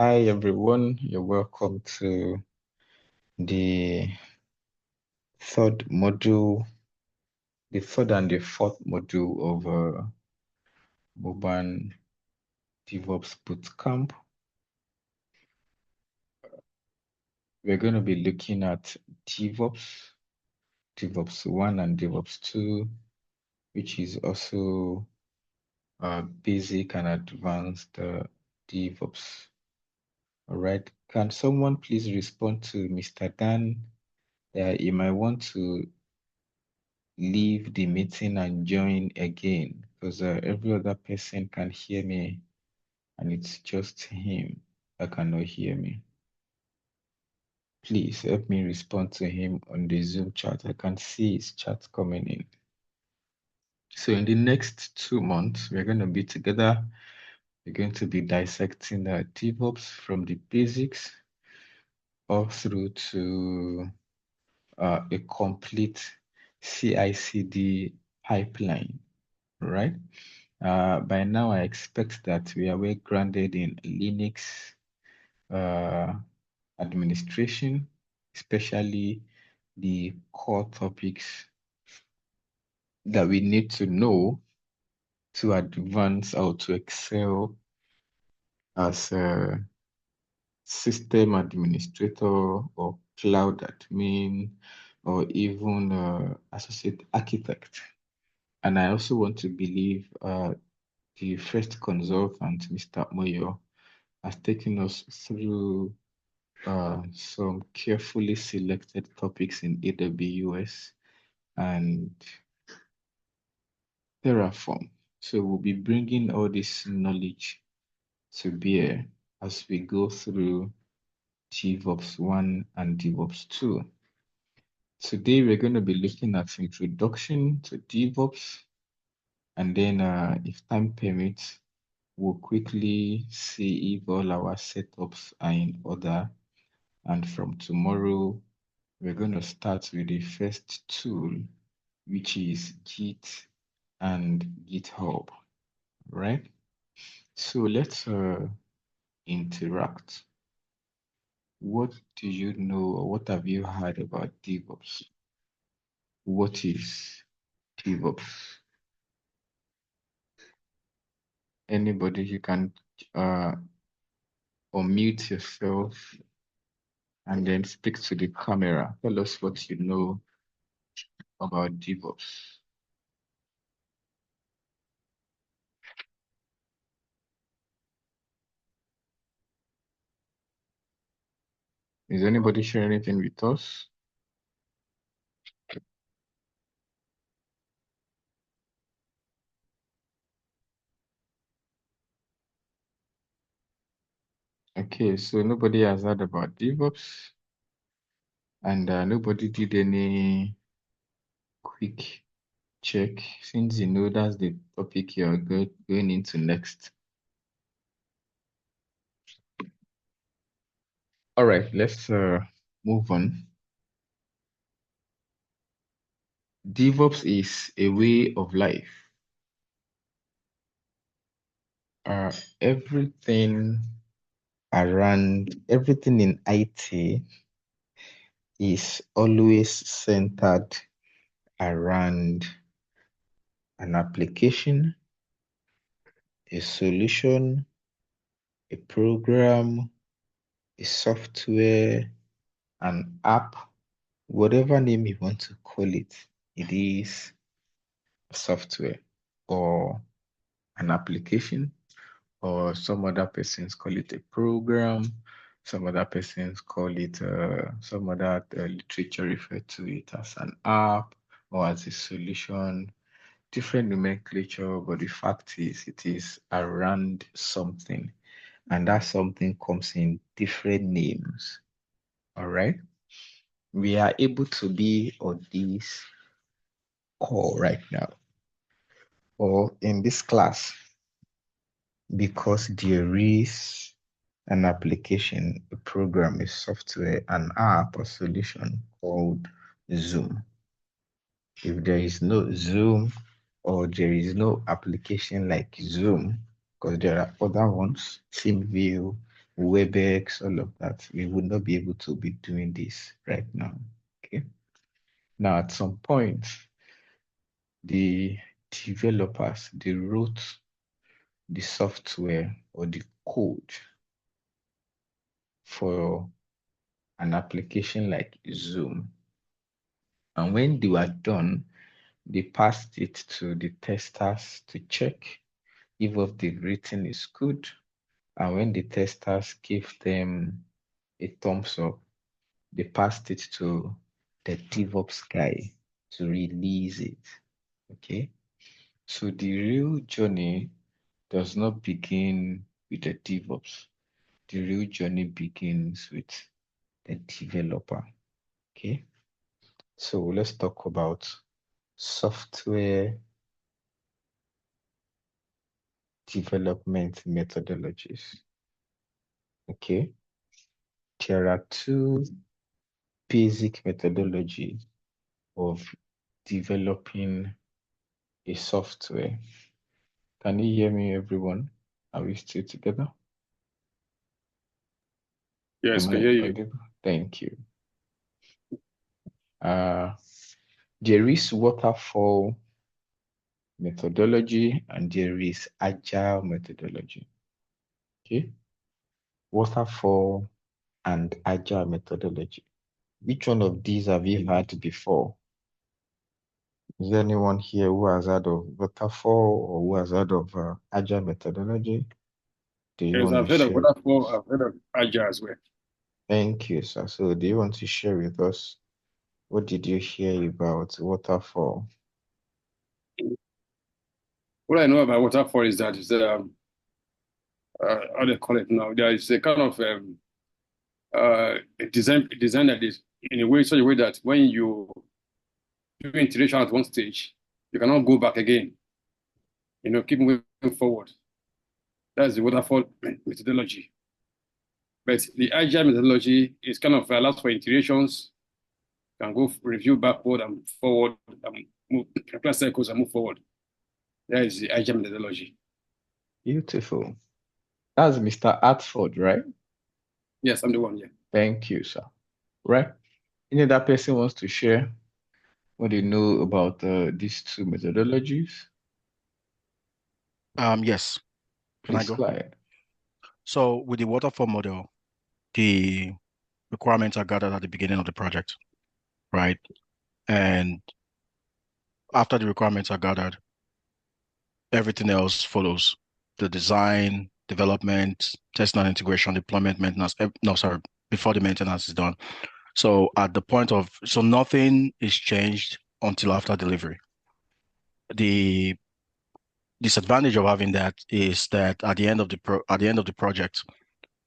Hi everyone, you're welcome to the third module, the third and the fourth module of Mobile DevOps Bootcamp. We're going to be looking at DevOps, DevOps 1 and DevOps 2, which is also basic and advanced DevOps. All right, can someone please respond to Mr. Dan? You might want to leave the meeting and join again because every other person can hear me and it's just him that cannot hear me. Please help me respond to him on the Zoom chat. I can see his chat coming in. So in the next 2 months, we're going to be together. We're going to be dissecting the DevOps from the basics all through to a complete CI/CD pipeline, right? By now, I expect that we are well grounded in Linux administration, especially the core topics that we need to know to advance or to excel as a system administrator or cloud admin or even associate architect. And I also want to believe the first consultant, Mr. Moyo, has taken us through some carefully selected topics in AWS and Terraform. So we'll be bringing all this knowledge to bear as we go through DevOps 1 and DevOps 2. Today, we're going to be looking at introduction to DevOps, and then if time permits, we'll quickly see if all our setups are in order. And from tomorrow, we're going to start with the first tool, which is Git and GitHub, right? So let's interact. What do you know or what have you heard about DevOps? What is DevOps? Anybody, you can unmute yourself and then speak to the camera. Tell us what you know about DevOps. Is anybody sharing anything with us? Okay, so nobody has heard about DevOps and nobody did any quick check since you know that's the topic you're going into next. All right, let's move on. DevOps is a way of life. Everything in IT is always centered around an application, a solution, a program, a software, an app, whatever name you want to call it, it is a software or an application, or some other persons call it a program, some other persons call it, some other literature refer to it as an app or as a solution, different nomenclature, but the fact is it is around something, and that something comes in different names. All right. We are able to be on this call right now or in this class because there is an application, a program, a software, an app or solution called Zoom. If there is no Zoom or there is no application like Zoom, because there are other ones, TeamView, Webex, all of that, we would not be able to be doing this right now. Okay. Now, at some point, the developers, they wrote the software or the code for an application like Zoom. And when they were done, they passed it to the testers to check if what they've written is good. And when the testers gave them a thumbs up, they passed it to the DevOps guy to release it. Okay. So the real journey does not begin with the DevOps. The real journey begins with the developer. Okay. So let's talk about software development methodologies. Okay. There are two basic methodologies of developing a software. Can you hear me, everyone? Are we still together? Yes, Am can I hear you. audible? Thank you. There is waterfall methodology and there is agile methodology. Okay. Waterfall and agile methodology. Which one of these have you had before? Is there anyone here who has heard of waterfall or who has heard of agile methodology? Do you Yes, want to I've heard of share? Waterfall, I've heard of Agile as well. Thank you, sir. So do you want to share with us what did you hear about waterfall? What I know about Waterfall is that it's how do they call it now? There is a kind of a design that is in a way such a way that when you do iteration at one stage, you cannot go back again. You know, keep moving forward. That's the Waterfall methodology. But the Agile methodology is kind of allows for iterations, can go review backward and forward, and move, apply cycles and move forward. That is the Agile methodology. Beautiful. That's Mr. Atford, right? Yes, I'm the one, yeah. Thank you, sir. Right? Any other person wants to share what they know about these two methodologies? Yes. Can I Please go? go ahead. So with the waterfall model, the requirements are gathered at the beginning of the project, right? And after the requirements are gathered, everything else follows. The design, development, testing and integration, deployment, maintenance. No, sorry, before the maintenance is done. So at the point of, so nothing is changed until after delivery. The disadvantage of having that is that at the end of the project,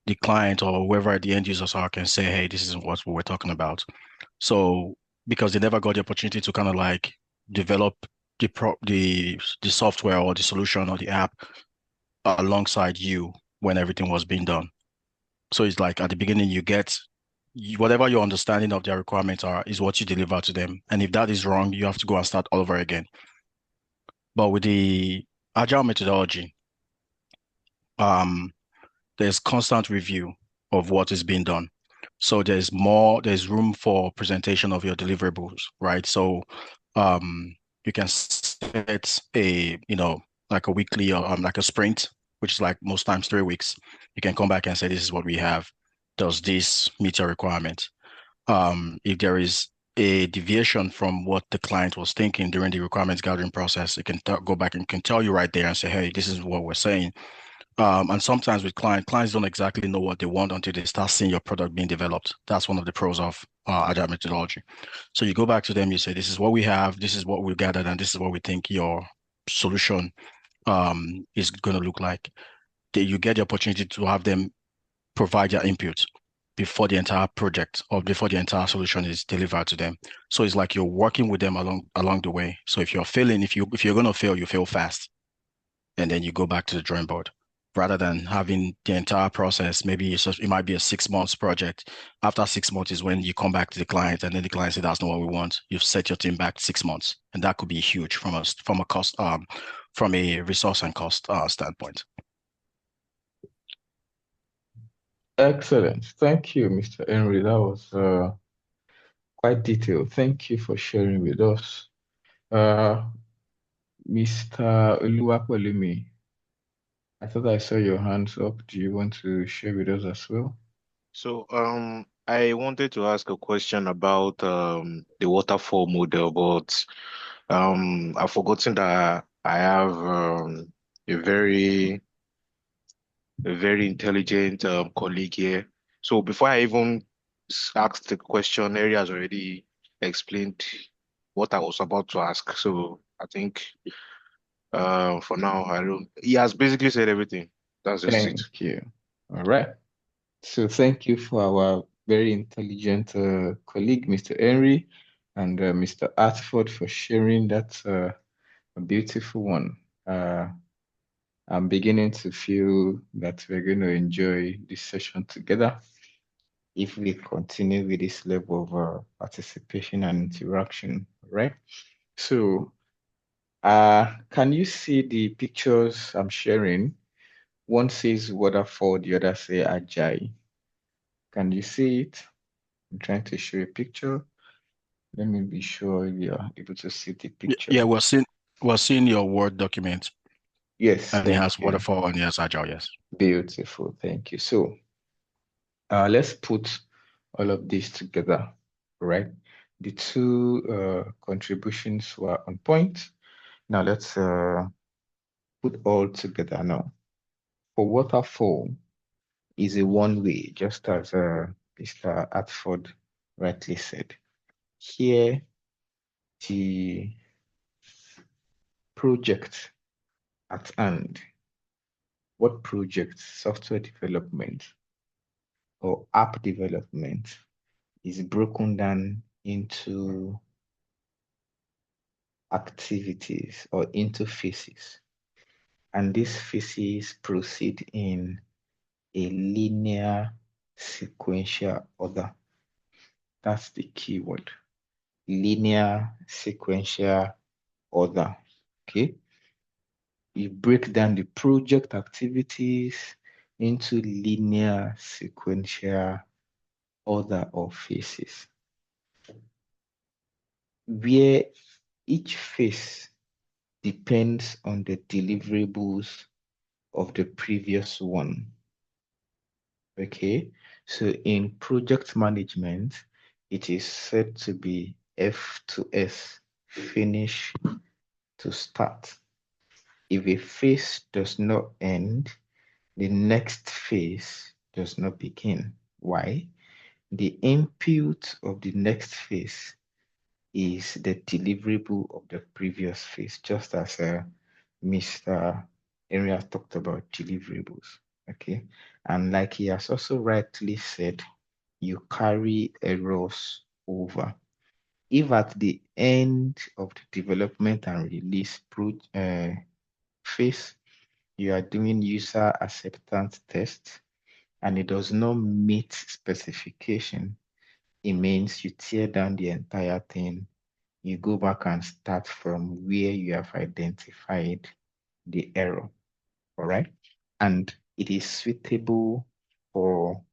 the client or whoever the end users are can say, hey, this isn't what we were talking about. So because they never got the opportunity to kind of like develop the software or the solution or the app alongside you when everything was being done. So it's like at the beginning you get whatever your understanding of their requirements are is what you deliver to them. And if that is wrong, you have to go and start all over again. But with the agile methodology, there's constant review of what is being done. So there's room for presentation of your deliverables, right? So you can set like a weekly or like a sprint, which is like most times 3 weeks. You can come back and say, this is what we have. Does this meet your requirement? If there is a deviation from what the client was thinking during the requirements gathering process, it can go back and can tell you right there and say, hey, this is what we're saying. And sometimes with clients don't exactly know what they want until they start seeing your product being developed. That's one of the pros of agile methodology. So you go back to them, you say, this is what we have, this is what we've gathered, and this is what we think your solution is going to look like. You get the opportunity to have them provide their input before the entire project or before the entire solution is delivered to them. So it's like you're working with them along the way. So if you're failing, if you're going to fail, you fail fast, and then you go back to the drawing board rather than having the entire process. Maybe it might be a 6 months project. After 6 months is when you come back to the client and then the client says, that's not what we want. You've set your team back 6 months. And that could be huge from a cost, from a resource and cost standpoint. Excellent. Thank you, Mr. Henry. That was quite detailed. Thank you for sharing with us. Mr. Oluwapelumi, I thought I saw your hands up. Do you want to share with us as well? So, I wanted to ask a question about the waterfall model, but I've forgotten that I have a very a very intelligent colleague here. So before I even ask the question, Eri has already explained what I was about to ask. So I think for now, I don't. He has basically said everything. That's just it. Thank you. All right. So thank you for our very intelligent colleague, Mr. Henry, and Mr. Artford for sharing that a beautiful one. I'm beginning to feel that we're going to enjoy this session together if we continue with this level of participation and interaction, right? So, can you see the pictures I'm sharing? One says waterfall, the other say agile. Can you see it? I'm trying to show a picture. Let me be sure you're able to see the picture. Yeah, we're seeing your Word document, Yes, and it has thank you. waterfall and it has agile. Yes. Beautiful, thank you. So, let's put all of this together, right? The two contributions were on point. Now let's put all together now. For waterfall is a one-way, just as Mr. Atford rightly said. Here, the project at hand. What project? Software development or app development is broken down into activities or into phases. And these phases proceed in a linear sequential order. That's the key word. Linear sequential order. Okay. You break down the project activities into linear sequential order of phases, where each phase depends on the deliverables of the previous one. Okay, so in project management, it is said to be F to S, finish to start. If a phase does not end, the next phase does not begin. Why? The input of the next phase is the deliverable of the previous phase, just as Mr. Area talked about deliverables. Okay, and like he has also rightly said, you carry errors over. If at the end of the development and release phase, you are doing user acceptance tests and it does not meet specification, it means you tear down the entire thing. You go back and start from where you have identified the error, all right? And it is suitable for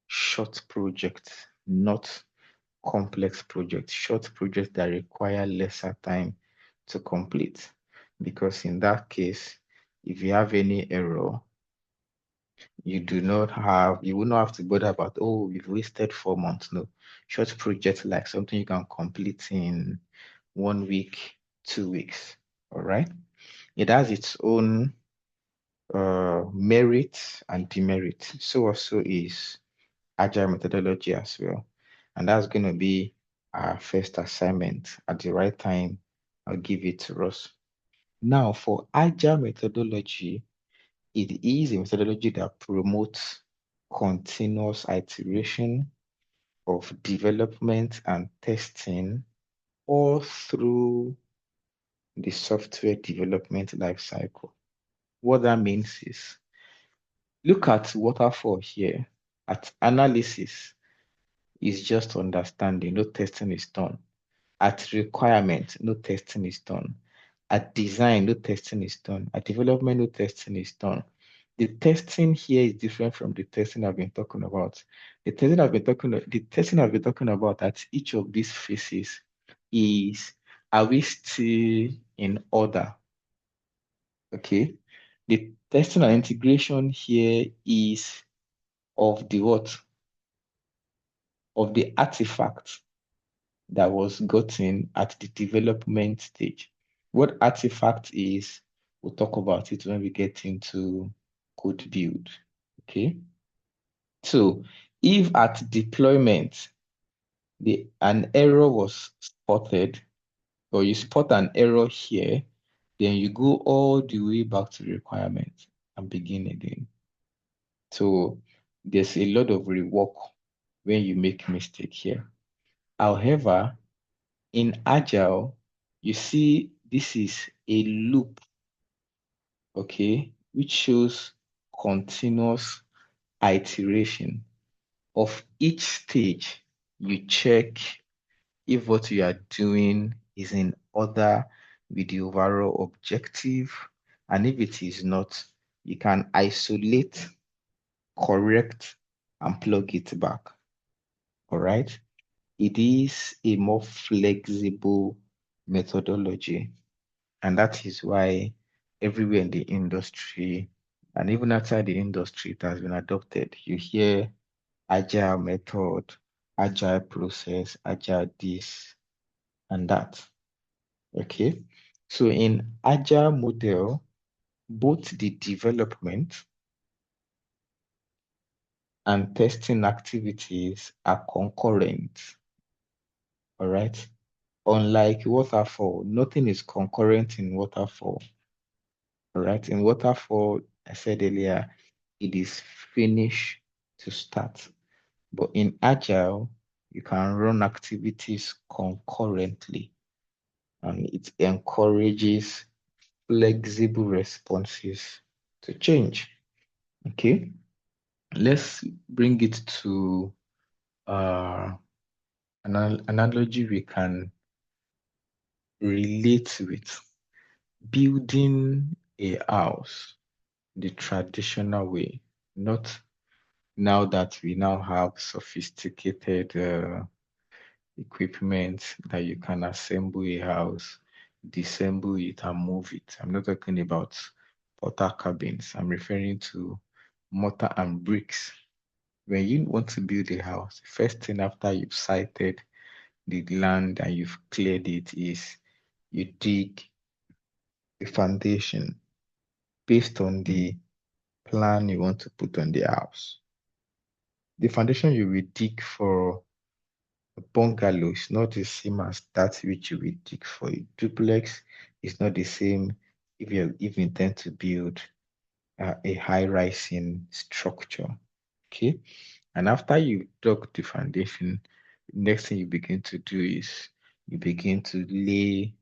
short projects, not complex projects, short projects that require lesser time to complete. Because in that case, if you have any error, you will not have to bother about, oh, we've wasted 4 months. No, short projects like something you can complete in 1 week, 2 weeks, all right? It has its own merit and demerit. So also is agile methodology as well. And that's going to be our first assignment. At the right time, I'll give it to us. Now, for agile methodology, it is a methodology that promotes continuous iteration of development and testing all through the software development lifecycle. What that means is, look at waterfall here. At analysis is just understanding, no testing is done. At requirement, no testing is done. At design, no testing is done. At development, no testing is done. The testing here is different from the testing I've been talking about. The testing I've been talking about at each of these phases is, are we still in order? Okay. The testing and integration here is of the what? Of the artifact that was gotten at the development stage. What artifact is, we'll talk about it when we get into code build. Okay. So if at deployment an error was spotted, or you spot an error here, then you go all the way back to the requirement and begin again. So there's a lot of rework when you make mistake here. However, in Agile, you see this is a loop, okay, which shows continuous iteration. Of each stage, you check if what you are doing is in order with the overall objective. And if it is not, you can isolate, correct, and plug it back. All right. It is a more flexible methodology. And that is why everywhere in the industry, and even outside the industry, it has been adopted. You hear agile method, agile process, agile this and that. Okay. So in agile model, both the development and testing activities are concurrent. All right. Unlike waterfall, nothing is concurrent in waterfall. All right. In waterfall, I said earlier, it is finish to start. But in agile, you can run activities concurrently, and it encourages flexible responses to change. Okay, let's bring it to an analogy we can relate with. Building a house the traditional way, not now that we now have sophisticated equipment that you can assemble a house, disassemble it, and move it. I'm not talking about portal cabins. I'm referring to mortar and bricks. When you want to build a house, first thing after you've sited the land and you've cleared it is you dig the foundation based on the plan you want to put on the house. The foundation you will dig for a bungalow is not the same as that which you will dig for a duplex. It's not the same if you intend to build a high-rising structure. Okay. And after you dug the foundation, the next thing you begin to do is you begin to lay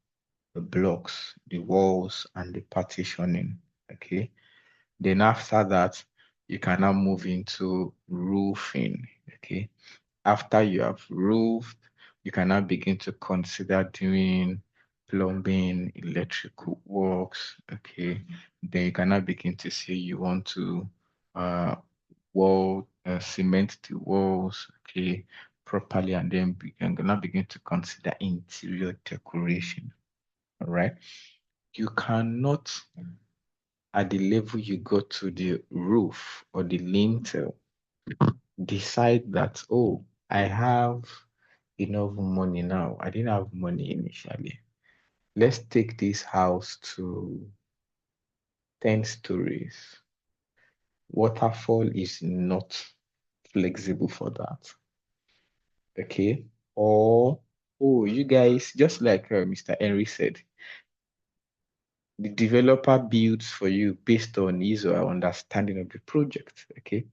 the blocks, the walls, and the partitioning. Okay. Then after that, you can now move into roofing. Okay. After you have roofed, you can now begin to consider doing plumbing, electrical works. Okay. Then you can now begin to say you want to cement the walls, okay, properly, and then you can now begin to consider interior decoration. All right. You cannot, at the level you go to the roof or the lintel, decide that, oh, I have enough money now. I didn't have money initially. Let's take this house to 10 stories. Waterfall is not flexible for that. Okay. Or, oh, you guys, just like Mr. Henry said, the developer builds for you based on his or her understanding of the project. Okay.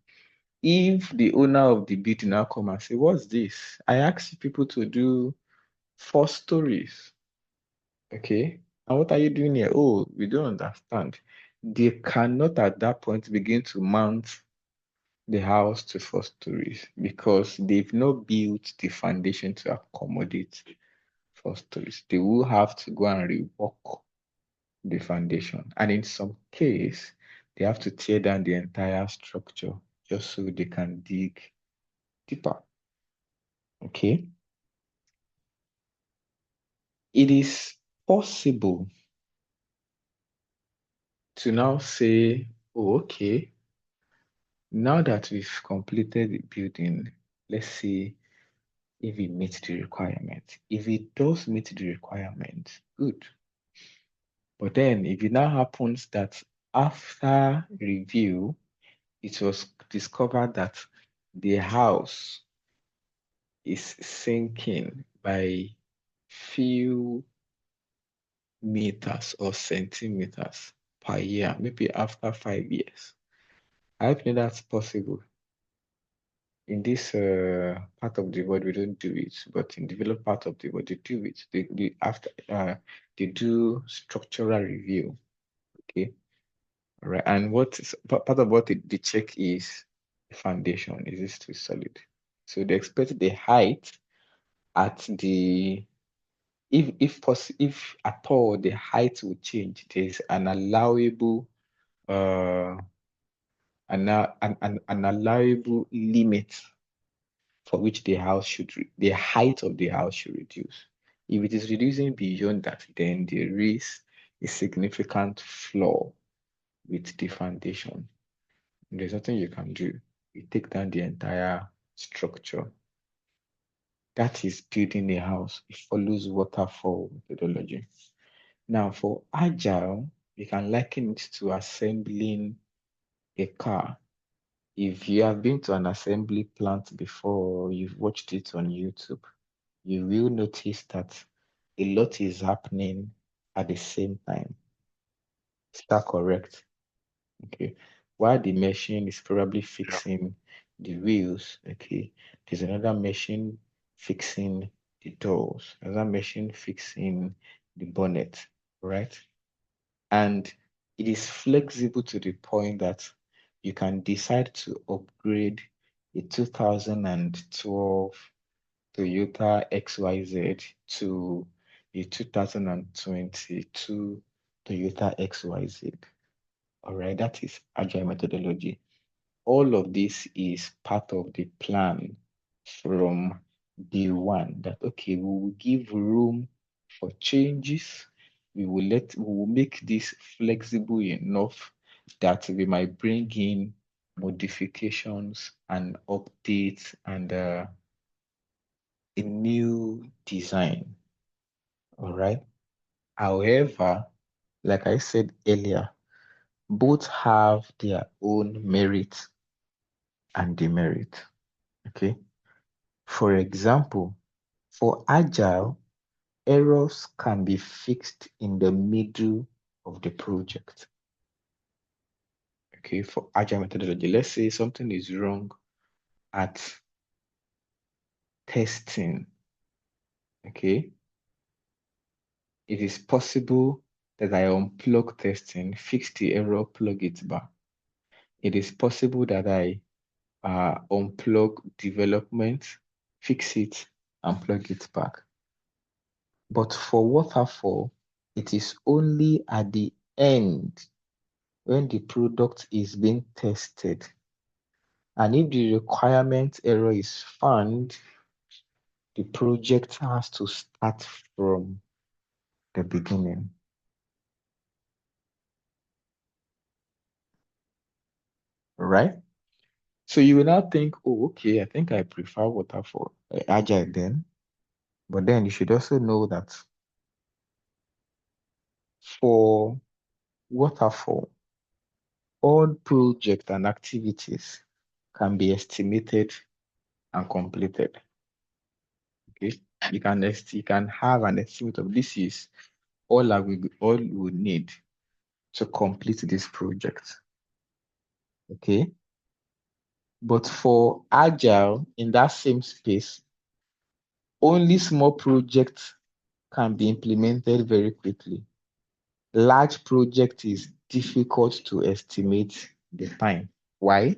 If the owner of the building now come and say, what's this? I asked people to do 4 stories. Okay. And what are you doing here? Oh, we don't understand. They cannot at that point begin to mount the house to 4 stories because they've not built the foundation to accommodate 4 stories. They will have to go and rework the foundation. And in some case, they have to tear down the entire structure just so they can dig deeper. Okay. It is possible to now say, oh, okay, now that we've completed the building, let's see if it meets the requirement. If it does meet the requirement, good. But then if it now happens that after review, it was discovered that the house is sinking by few meters or centimeters per year, maybe after 5 years. I think that's possible. In this part of the world, we don't do it, but in developed part of the world, they do it. They do structural review. Okay, all right. And what is part of what they check is the foundation. Is it still solid? So they expect the height at the if at all the height will change, there is an allowable an allowable limit for which the height of the house should reduce. If it is reducing beyond that, then there is a significant flaw with the foundation. There's nothing you can do. You take down the entire structure. That is building a house. It follows waterfall methodology. Now, for agile, you can liken it to assembling a car. If you have been to an assembly plant before, or you've watched it on YouTube, you will notice that a lot is happening at the same time. Is that correct? Okay. While the machine is probably fixing the wheels, okay, there's another machine fixing the doors, another machine fixing the bonnet, right? And it is flexible to the point that you can decide to upgrade a 2012 Toyota XYZ to a 2022 Toyota XYZ. All right, that is agile methodology. All of this is part of the plan from day one that, okay, we will give room for changes. We will make this flexible enough that we might bring in modifications and updates and a new design. All right. However, like I said earlier, both have their own merit and demerit. Okay. For example, for agile, errors can be fixed in the middle of the project. Okay, for agile methodology, let's say something is wrong at testing. Okay, it is possible that I unplug testing, fix the error, plug it back. It is possible that I unplug development, fix it, and plug it back. But for waterfall, it is only at the end when the product is being tested. And if the requirement error is found, the project has to start from the beginning. Right? So you will now think, oh, okay, I think I prefer waterfall, agile then. But then you should also know that for waterfall, all projects and activities can be estimated and completed. Okay, you can have an estimate of this is all we would need to complete this project. Okay, but for agile in that same space, only small projects can be implemented very quickly. Large project is difficult to estimate the time. Why?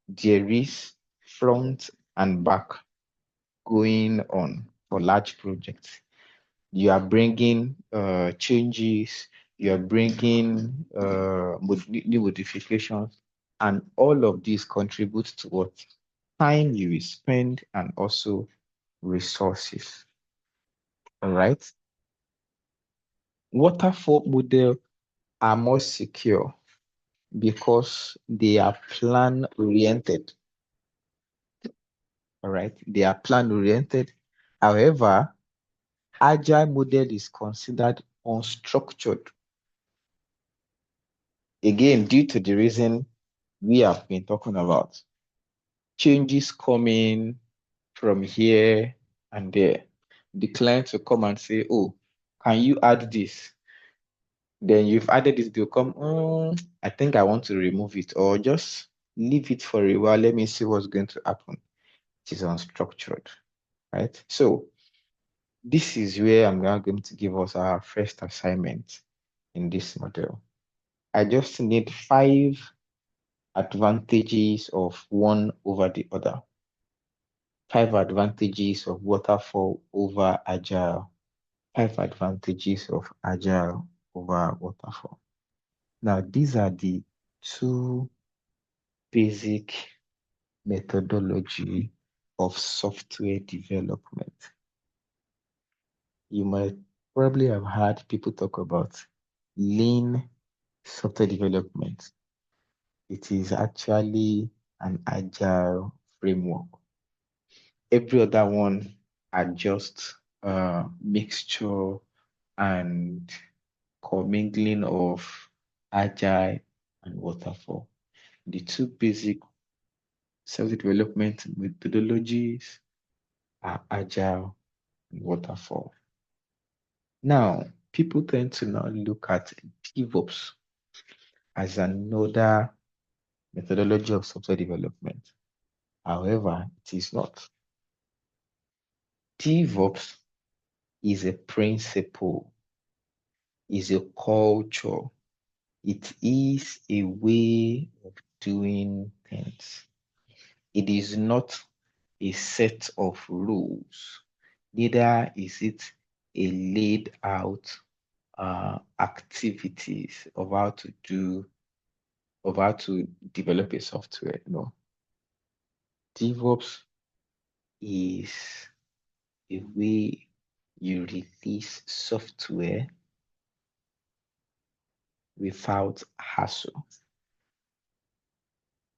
There is front and back going on for large projects. You are bringing changes, you're bringing new modifications, and all of these contribute to what time you will spend and also resources. All right. Waterfall model are more secure because they are plan oriented. All right. They are plan oriented. However, agile model is considered unstructured. Again, due to the reason we have been talking about, changes coming from here and there. The client will come and say, oh, can you add this? Then you've added this, they'll come, I think I want to remove it, or just leave it for a while. Let me see what's going to happen. It is unstructured, right? So this is where I'm now going to give us our first assignment in this model. I just need 5 advantages of one over the other. 5 advantages of waterfall over agile. 5 advantages of agile over waterfall. Now, these are the 2 basic methodology of software development. You might probably have heard people talk about lean software development. It is actually an agile framework. Every other one are just mixture and commingling of agile and waterfall. The 2 basic self-development methodologies are agile and waterfall. Now, people tend to now look at DevOps as another methodology of software development. However, it is not. DevOps is a principle, is a culture. It is a way of doing things. It is not a set of rules. Neither is it a laid out activities of how to develop a software. No. DevOps is a way you release software without hassle.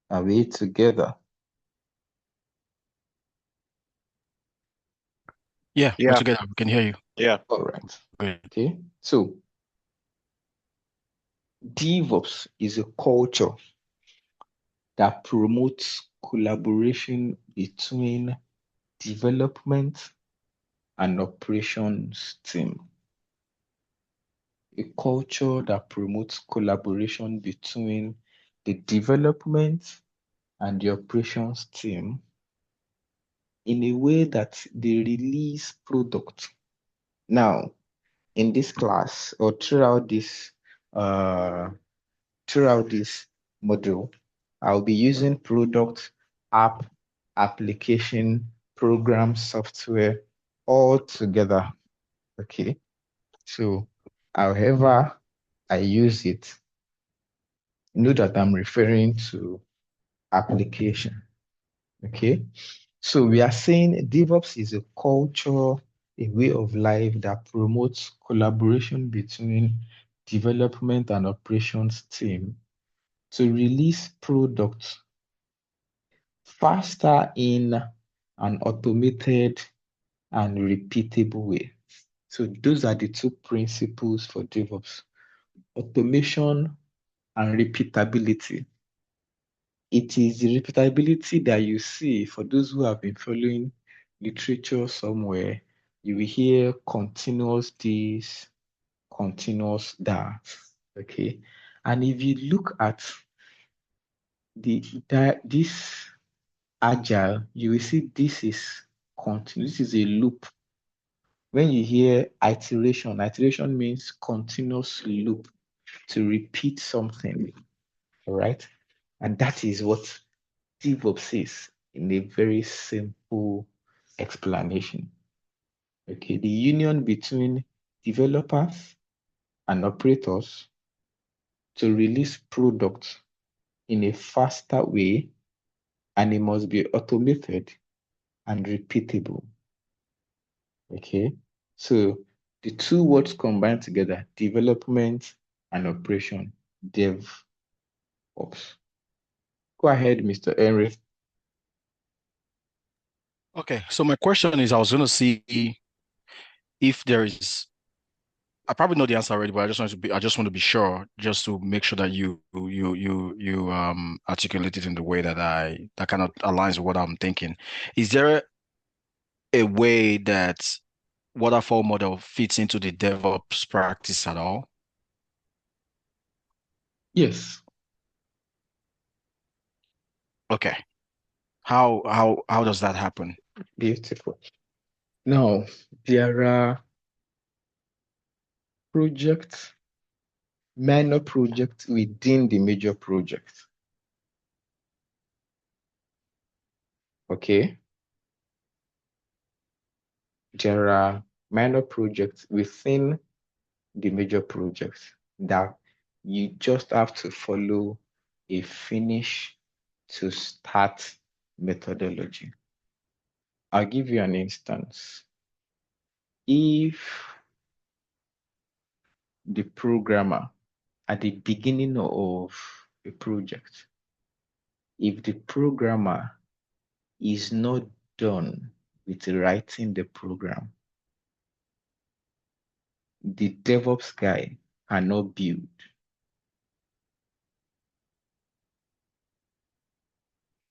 Are we together? Yeah, we're Yeah, together. We can hear you. yeah. All right. Great. Okay. So DevOps is a culture that promotes collaboration between development and operations team. A culture that promotes collaboration between the development and the operations team in a way that they release product. Now, in this class or uh, throughout this module, I'll be using product, app, application, program, software all together. Okay. So, however I use it, know that I'm referring to application. Okay. So we are saying DevOps is a culture, a way of life that promotes collaboration between development and operations team to release products faster in an automated and repeatable way. So those are the 2 principles for DevOps: automation and repeatability. It is the repeatability that you see for those who have been following literature somewhere. You will hear continuous this, continuous that. Okay. And if you look at this agile, you will see this is continuous. This is a loop. When you hear iteration, iteration means continuous loop to repeat something. All right. And that is what DevOps is in a very simple explanation. Okay. The union between developers and operators to release products in a faster way, and it must be automated and repeatable. Okay, so the two words combined together, development and operation, DevOps. Go ahead, Mr. Henry. Okay, so my question is, I was going to see if there is. I probably know the answer already, but I just want to be sure, just to make sure that you articulate it in the way that kind of aligns with what I'm thinking. Is there a way that waterfall model fits into the DevOps practice at all? Yes. Okay. How does that happen? Beautiful. Now, there are projects, minor projects within the major project. Okay. There are minor projects within the major projects that you just have to follow a finish to start methodology. I'll give you an instance. If the programmer at the beginning of a project, if the programmer is not done with writing the program, the DevOps guy cannot build.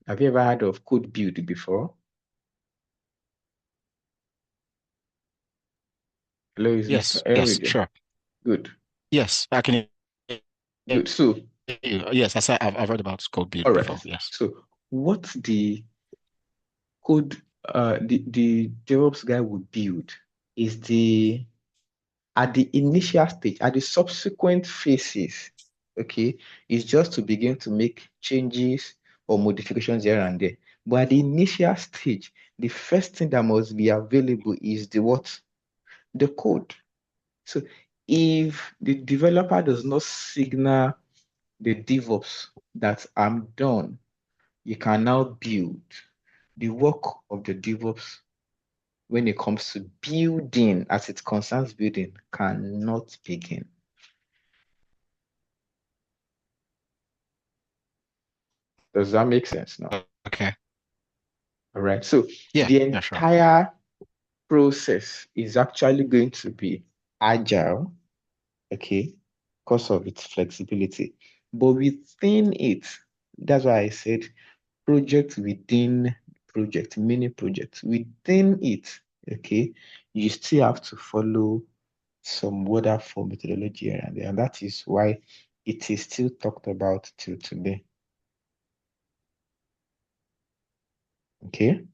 Have you ever heard of code build before? Hello, is Mr. Yes, Henry yes, there? sure. Good, Yes, I can. good. So, Yes, I've read about code build all right. before. Yes. So, what the code, the DevOps guy would build is at the initial stage, at the subsequent phases, okay, is just to begin to make changes or modifications here and there. But at the initial stage, the first thing that must be available is the what? The code. So if the developer does not signal the DevOps that I'm done, you can now build. The work of the DevOps when it comes to building, as it concerns building, cannot begin. Does that make sense now? Okay. All right. So Yeah, the yeah, sure. entire process is actually going to be agile, okay, because of its flexibility. But within it, that's why I said project within project, mini project. Within it, okay, you still have to follow some waterfall methodology here and there. And that is why it is still talked about till today. Okay.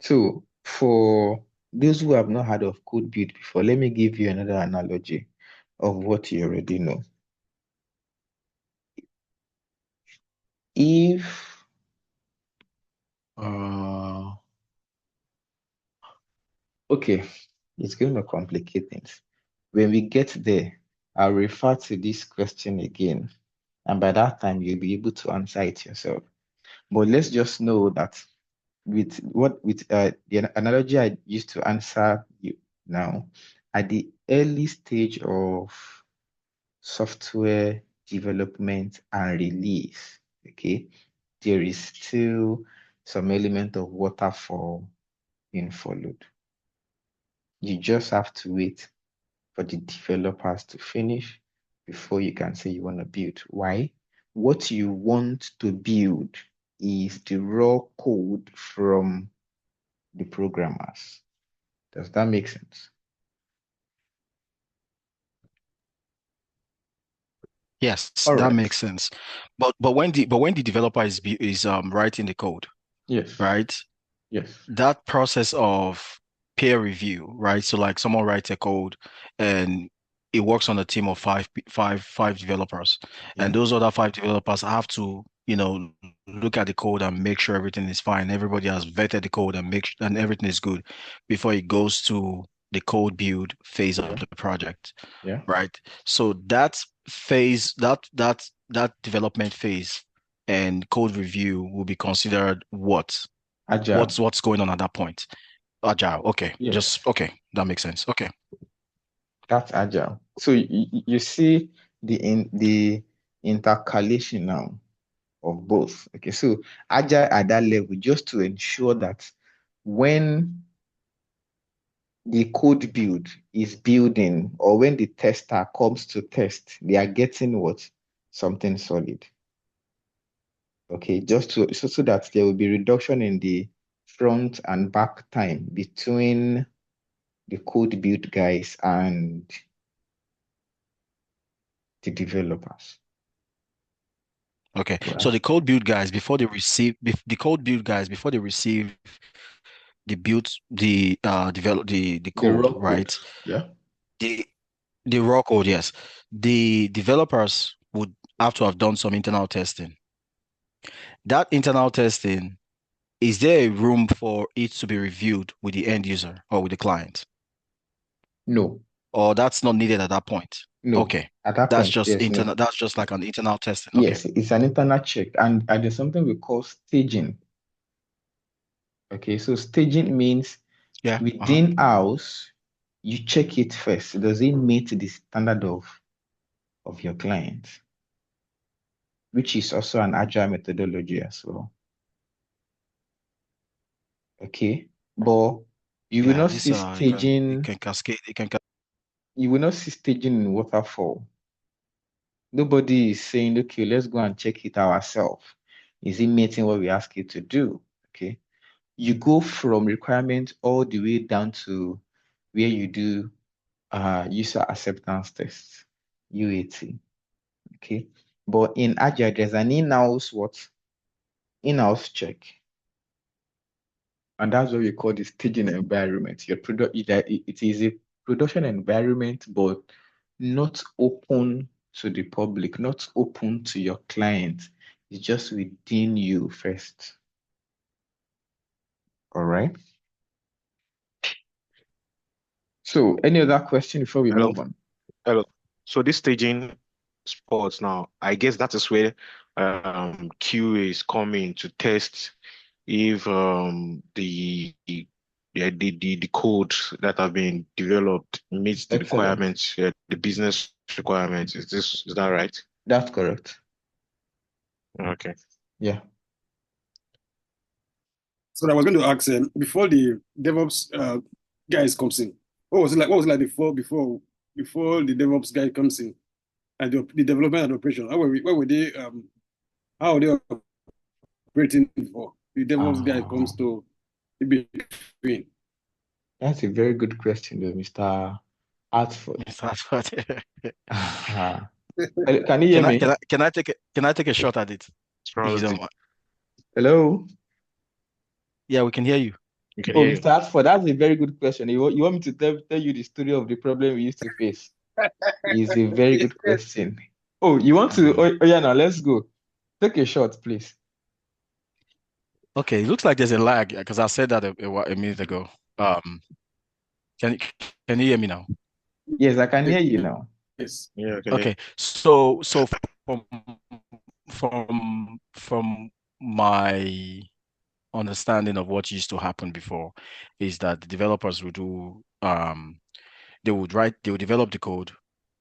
So for those who have not heard of code build before, let me give you another analogy of what you already know. If okay, it's going to complicate things. When we get there, I'll refer to this question again, and by that time you'll be able to answer it yourself. But let's just know that with the analogy I used to answer you now, at the early stage of software development and release, okay, there is still some element of waterfall being followed. You just have to wait for the developers to finish before you can say you want to build. Why? What you want to build is the raw code from the programmers. Does that make sense? Yes, All that right. makes sense. But when the developer is writing the code, Yes. right? Yes. That process of peer review, right? So like someone writes a code and it works on a team of five developers, Yeah. and those other five developers have to, look at the code and make sure everything is fine. Everybody has vetted the code and and everything is good before it goes to the code build phase of the project, Yeah. right? So that phase, that development phase and code review will be considered what? Agile. What's going on at that point? Agile. Okay. Yes, Just okay. That makes sense. Okay. that's agile. So you see the intercalation now of both. Okay, so agile at that level, just to ensure that when the code build is building or when the tester comes to test, they are getting what? Something solid. Okay, just so that there will be reduction in the front and back time between the code build guys and the developers. Okay. Right. So the code build guys before they receive the code build guys before they receive the build the develop the The code, raw code. right? Yeah. The the raw code, yes. The developers would have to have done some internal testing. That internal testing, is there a room for it to be reviewed with the end user or with the client? No, Or that's not needed at that point? no. Okay. At that That's point, just there's no. internal, that's just like an internal testing. Okay. Yes, it's an internal check, and there's something we call staging. Okay, so staging means Yeah. within house, you check it first. Does it meet the standard of your client? Which is also an agile methodology as well. Okay, but you will Yeah. not This see it staging. can cascade, You will not see staging in waterfall. Nobody is saying, okay, let's go and check it ourselves. Is it meeting what we ask you to do? Okay. You go from requirement all the way down to where you do user acceptance tests, UAT. Okay. But in Agile, there's an in-house what? In-house check. And that's what we call the staging environment. Your product it is a production environment, but not open to the public, not open to your client. It's just within you first. All right. So any other question before we Hello, move on? hello. So this staging sports now, I guess that is where Q is coming to test if the code that have been developed meets the Excellent. requirements, the business requirements. Is that right? That's correct. Okay. Yeah. So I was going to ask before the DevOps guys comes in, what was it like? What was it like before the DevOps guy comes in and the development and operation? What were they how are they operating before the DevOps guy comes Ah, to be between? that's a very good question, though, Mr. Hartford. That's what. Can you hear me? Can I take a shot at it What's if wrong you with don't it? mind? Hello? Yeah, we can hear you. You can Oh, hear you. Mr. Hartford, that's a very good question. You want me to tell you the story of the problem we used to face? It's a very good question. Oh, you want to? Mhm. Oh, yeah, now let's go. Take a shot, please. Okay, it looks like there's a lag because I said that a minute ago. Um, can can you hear me now? Yes, I can hear you now. Yes. Yeah, I can hear you. Okay, so from from my understanding of what used to happen before is that the developers would do they would develop the code,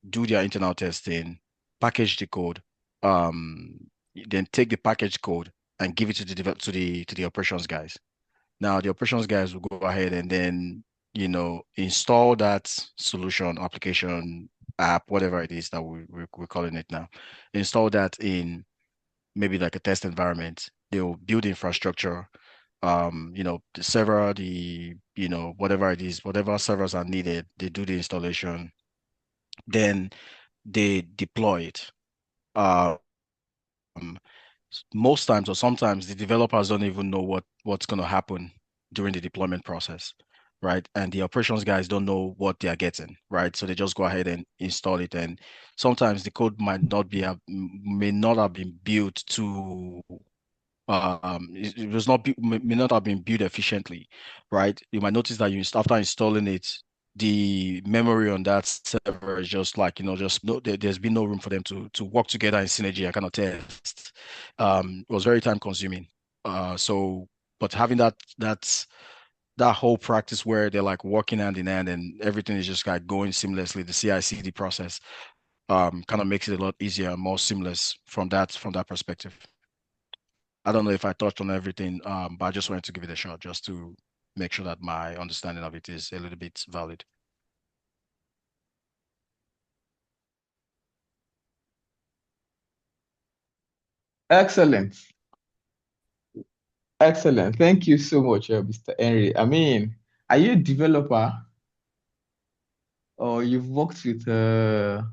do their internal testing, package the code, um, then take the package code and give it to the to the operations guys. Now the operations guys will go ahead and then, install that solution, application, app, whatever it is that we're calling it now. Install that in maybe like a test environment. They'll build infrastructure, the server, whatever it is, whatever servers are needed, they do the installation, then they deploy it. Um, Most times or sometimes the developers don't even know what's going to happen during the deployment process, right? And the operations guys don't know what they are getting, right? So they just go ahead and install it, and sometimes the code may not have been built to it was not may not have been built efficiently, right? You might notice that after installing it, the memory on that server is just like, just no, there's been no room for them to work together in synergy. I cannot test. It was very time consuming. But having that whole practice where they're like working hand in hand and everything is just like going seamlessly, the CI/CD process, kind of makes it a lot easier and more seamless from that perspective. I don't know if I touched on everything, but I just wanted to give it a shot just to make sure that my understanding of it is a little bit valid. Excellent. Excellent. Thank you so much, Mr. Henry. I mean, are you a developer or you've worked with Um,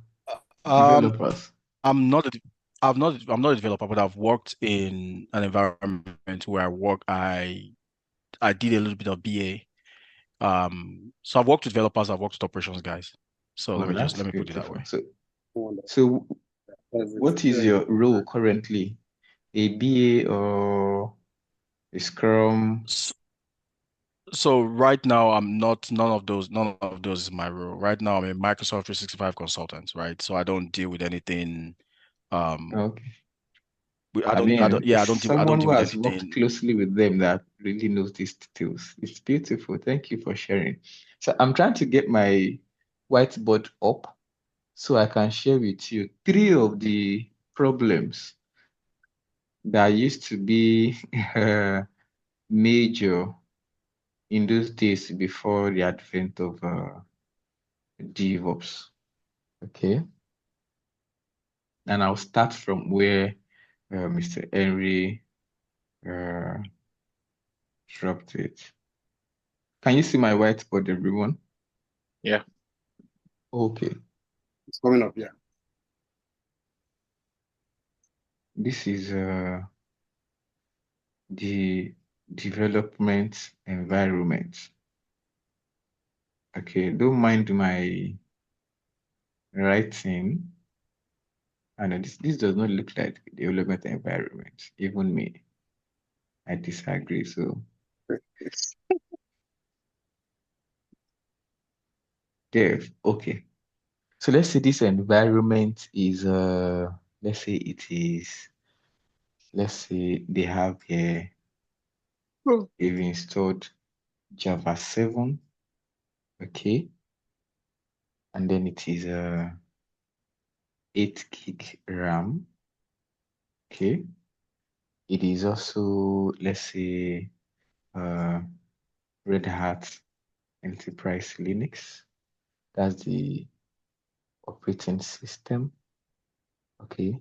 developers? I'm not a developer, but I've worked in an environment where I did a little bit of BA. So I've worked with developers, I've worked with operations guys. So Oh, let that's me put it that beautiful. way. So what is your role currently? A BA or a Scrum? So right now I'm not none of those is my role. Right now I'm a Microsoft 365 consultant, right? So I don't deal with anything. Okay. I I don't mean, yeah, I don't someone deal who with has worked anything. closely with them that really knows these details. It's beautiful. Thank you for sharing. So I'm trying to get my whiteboard up so I can share with you three of the problems that used to be major in those days before the advent of DevOps. Okay. And I'll start from where Mr. Henry uh, dropped it. Can you see my whiteboard, everyone? Yeah. Okay. It's coming up, yeah. This is the development environment. Okay, don't mind my writing. I know this does not look like development environment. Even me, I disagree. So dev, okay. So let's say this environment is let's say it is, let's say they have here, they've installed Java 7, okay, and then it is 8 gig RAM, okay. It is also, let's say, uh, Red Hat Enterprise Linux. That's the operating system. Okay.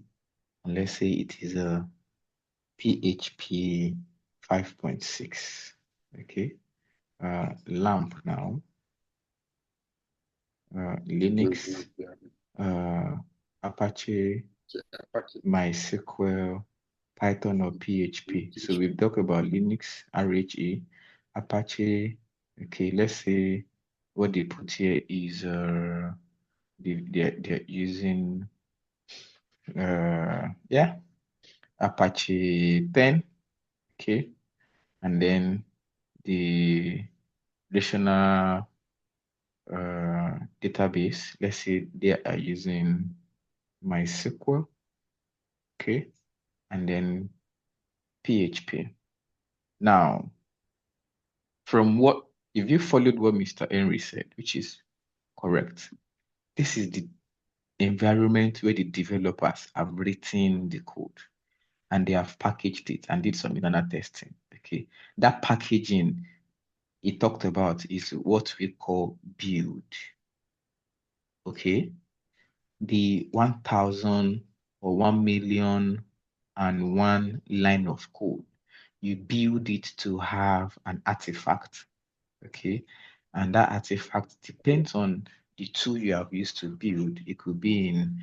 And let's say it is a PHP 5.6. Okay. LAMP now. Linux, Apache, MySQL, Python or PHP. So we've talked about Linux, RHE, Apache. Okay, let's say what they put here is they're using yeah, Apache 10. Okay, and then the relational database, let's say they are using MySQL. Okay, and then PHP. Now, from what, if you followed what Mr. Henry said, which is correct, this is the environment where the developers have written the code and they have packaged it and did some internal testing. Okay, that packaging he talked about is what we call build. Okay, the 1,000 or 1,000,001 line of code, you build it to have an artifact. Okay, and that artifact depends on the tool you have used to build. It could be in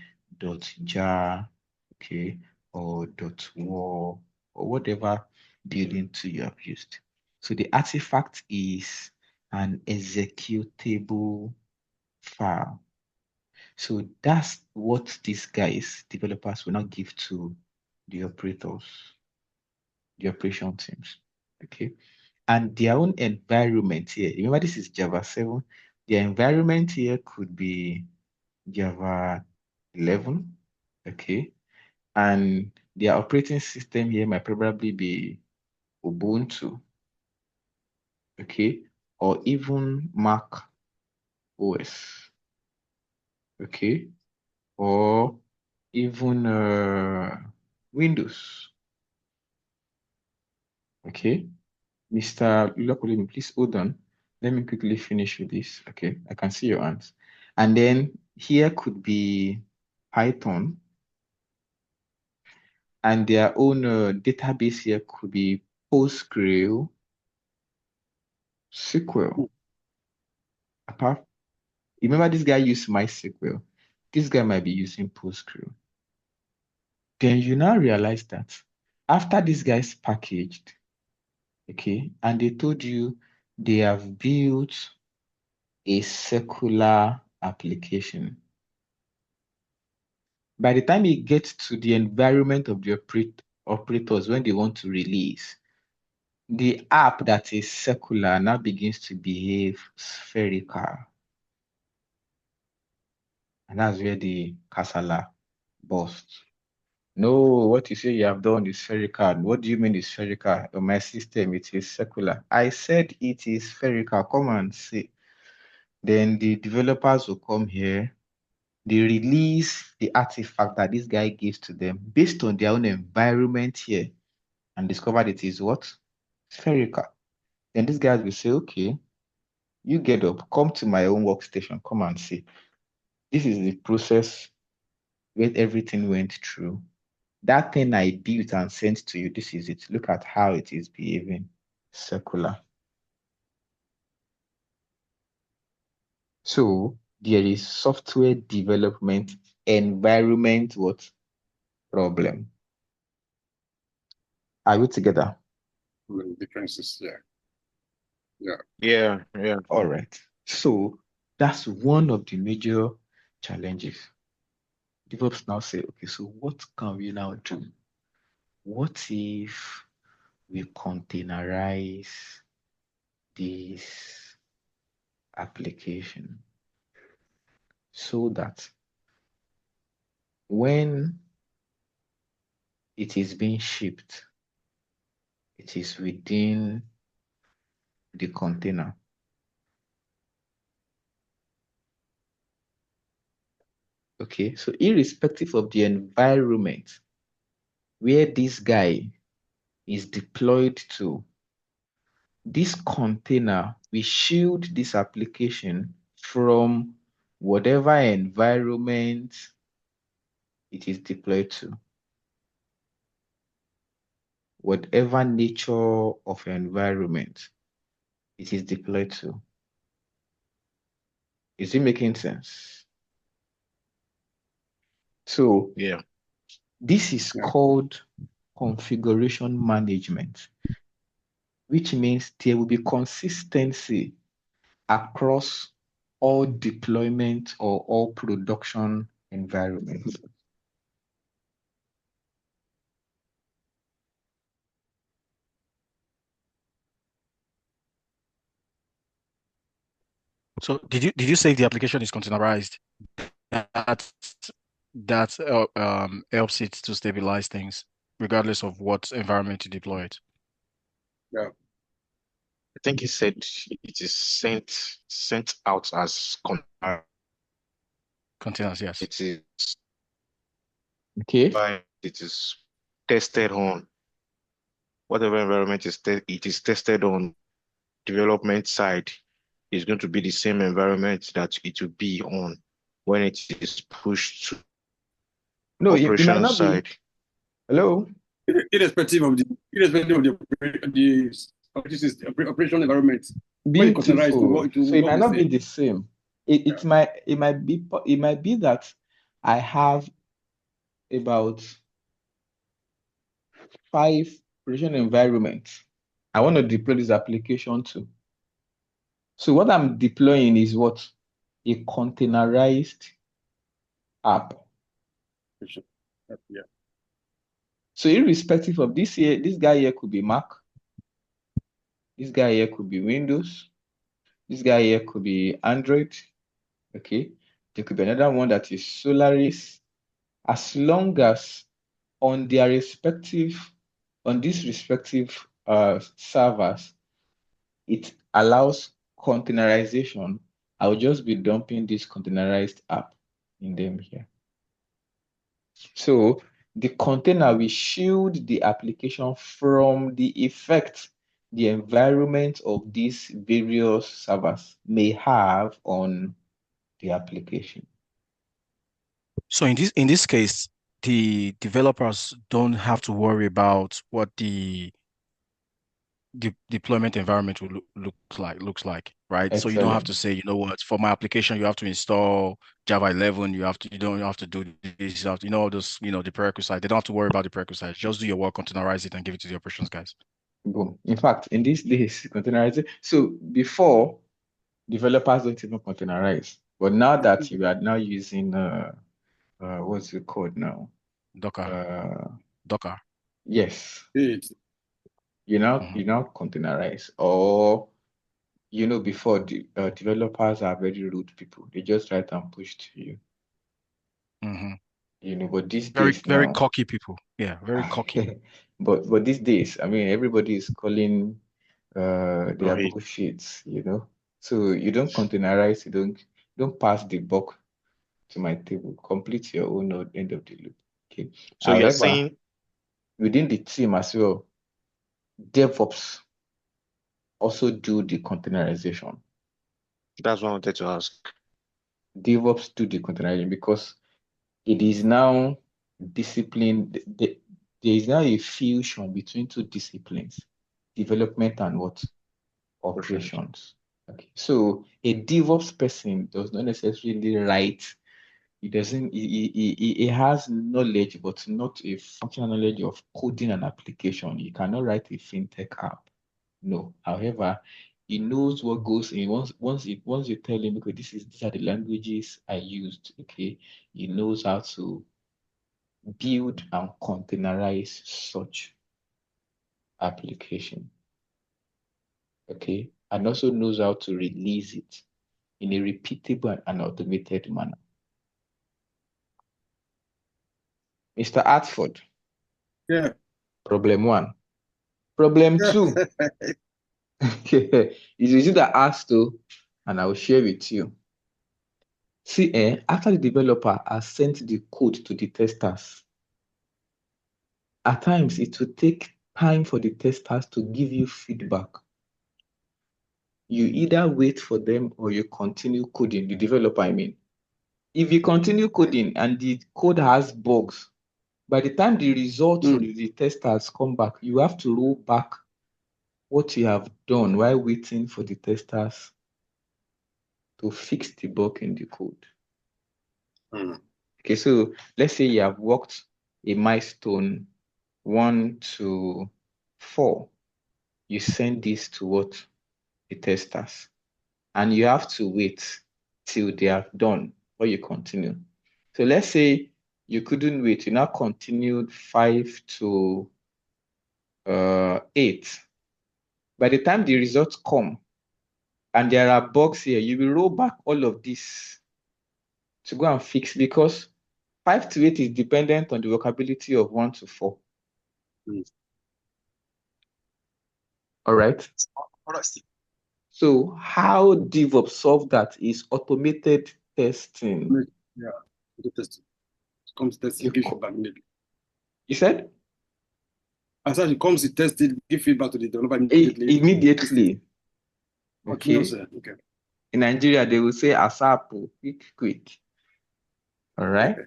.jar, okay, or .war, or whatever building tool you have used. So the artifact is an executable file. So that's what these guys, developers, will not give to the operators, the operation teams. Okay. And their own environment here. Remember, this is Java 7. The environment here could be Java 11, okay? And the operating system here might probably be Ubuntu, okay? Or even Mac OS, okay? Or even Windows, okay? Mr. Lulakolemi, please hold on. Let me quickly finish with this, okay? I can see your hands. And then here could be Python, and their own database here could be PostgreSQL. Apart, remember this guy used MySQL. This guy might be using PostgreSQL. Then you now realize that after this guy's packaged, okay, and they told you they have built a secular application. By the time it gets to the environment of the operators when they want to release, the app that is secular now begins to behave spherical. And that's where the casala bursts. No, what you say you have done is spherical. What do you mean is spherical? On my system, it is secular. I said it is spherical. Come and see. Then the developers will come here. They release the artifact that this guy gives to them based on their own environment here and discover it is what? Spherical. Then these guys will say, okay, you get up, come to my own workstation, come and see. This is the process where everything went through. That thing I built and sent to you, this is it. Look at how it is behaving. Circular. So there is software development environment what? Problem. Are we together? Differences, yeah. Yeah. All right. So that's one of the major challenges. DevOps now say, okay, so what can we now do? What if we containerize this application so that when it is being shipped, it is within the container. Okay, so irrespective of the environment where this guy is deployed to, this container will shield this application from whatever environment it is deployed to, whatever nature of environment it is deployed to. Is it making sense? So Yeah. this is called configuration management, which means there will be consistency across all deployment or all production environments. So did you say the application is containerized? That helps it to stabilize things regardless of what environment you deploy it. Yeah. I think he said it is sent out as Containers, yes. it is Okay. it is tested on whatever environment it is tested on. Development side is going to be the same environment that it will be on when it is pushed to No, it might operation not be. side. Hello? Irrespective of the operational environment. When you containerize, Beautiful. it will So it work might the not same. be the same. It might be that I have about 5 production environments I want to deploy this application to. So what I'm deploying is what? A containerized app. Yeah. So irrespective of this guy here could be Mac, this guy here could be Windows, This guy here could be Android. Okay. There could be another one that is Solaris. As long as on these respective servers, it allows containerization, I'll just be dumping this containerized app in them here. So the container will shield the application from the effect the environment of these various servers may have on the application. So in this case, the developers don't have to worry about what the deployment environment will looks like, right? So you don't have to Excellent. say, you know what, for my application, you have to install Java 11, you don't have to do this, all those, the prerequisites. They don't have to worry about the prerequisites. Just do your work, containerize it, and give it to the operations guys. Boom. In fact, in these days, containerization. So before, developers don't even containerize. But now that you are now using what's it called now? Docker. Yes. It. You now containerize. Or before the developers are very rude people. They just write and push to you. But these days very now, cocky people. Yeah, very cocky. but these days, I mean, everybody is calling their Right. bullshits, So you don't containerize, you don't pass the buck to my table. Complete your own end of the loop. Okay. So you're However, saying within the team as well, DevOps also do the containerization. that's what I wanted to ask. DevOps do the containerization because it is now discipline. There is now a fusion between two disciplines, development and what? Operations. Okay. So a DevOps person does not necessarily write. He doesn't. He has knowledge, but not a functional knowledge of coding an application. He cannot write a fintech app. No. However, he knows what goes in. Once you tell him, okay, these are the languages I used. Okay, he knows how to build and containerize such application. Okay, and also knows how to release it in a repeatable and automated manner. Mr. Atford. Yeah. Problem 1. Problem 2. It's easy to ask to, and I will share with you. See, after the developer has sent the code to the testers, at times it will take time for the testers to give you feedback. You either wait for them or you continue coding, the developer, I mean. If you continue coding and the code has bugs, by the time the results from the testers come back, you have to roll back what you have done while waiting for the testers to fix the bug in the code. Okay, so let's say you have worked a milestone 1 to 4. You send this to what? The testers. And you have to wait till they are done or you continue. So let's say you couldn't wait. You now continued 5 to 8. By the time the results come and there are bugs here, you will roll back all of this to go and fix because 5 to 8 is dependent on the workability of 1 to 4. All right. So how DevOps solve that is automated testing. Yeah, the testing. It comes to testing, give feedback immediately. You said? I said it comes to testing, give feedback to the developer immediately. Immediately. Okay. Okay. In Nigeria, they will say ASAP, quick. All right. Okay.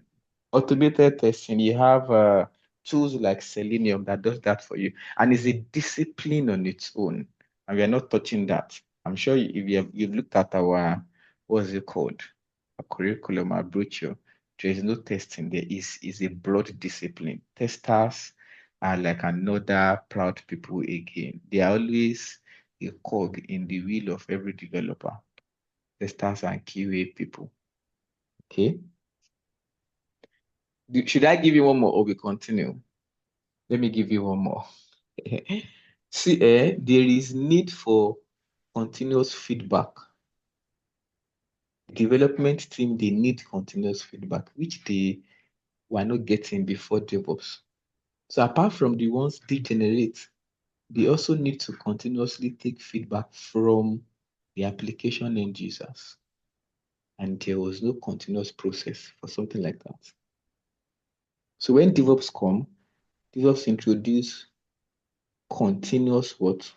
Automated testing, you have tools like Selenium that does that for you. And it's a discipline on its own. And we are not touching that. I'm sure if you've looked at our, what's it called? A curriculum, a brochure, there is no testing. There is a broad discipline. Testers are like another proud people again. They are always a cog in the wheel of every developer. Testers and QA people. Okay. Should I give you one more or we continue? Let me give you one more. See, there is need for continuous feedback Development team, they need continuous feedback, which they were not getting before DevOps. So apart from the ones they generate, they also need to continuously take feedback from the application end users. And there was no continuous process for something like that. So when DevOps come, DevOps introduce continuous what?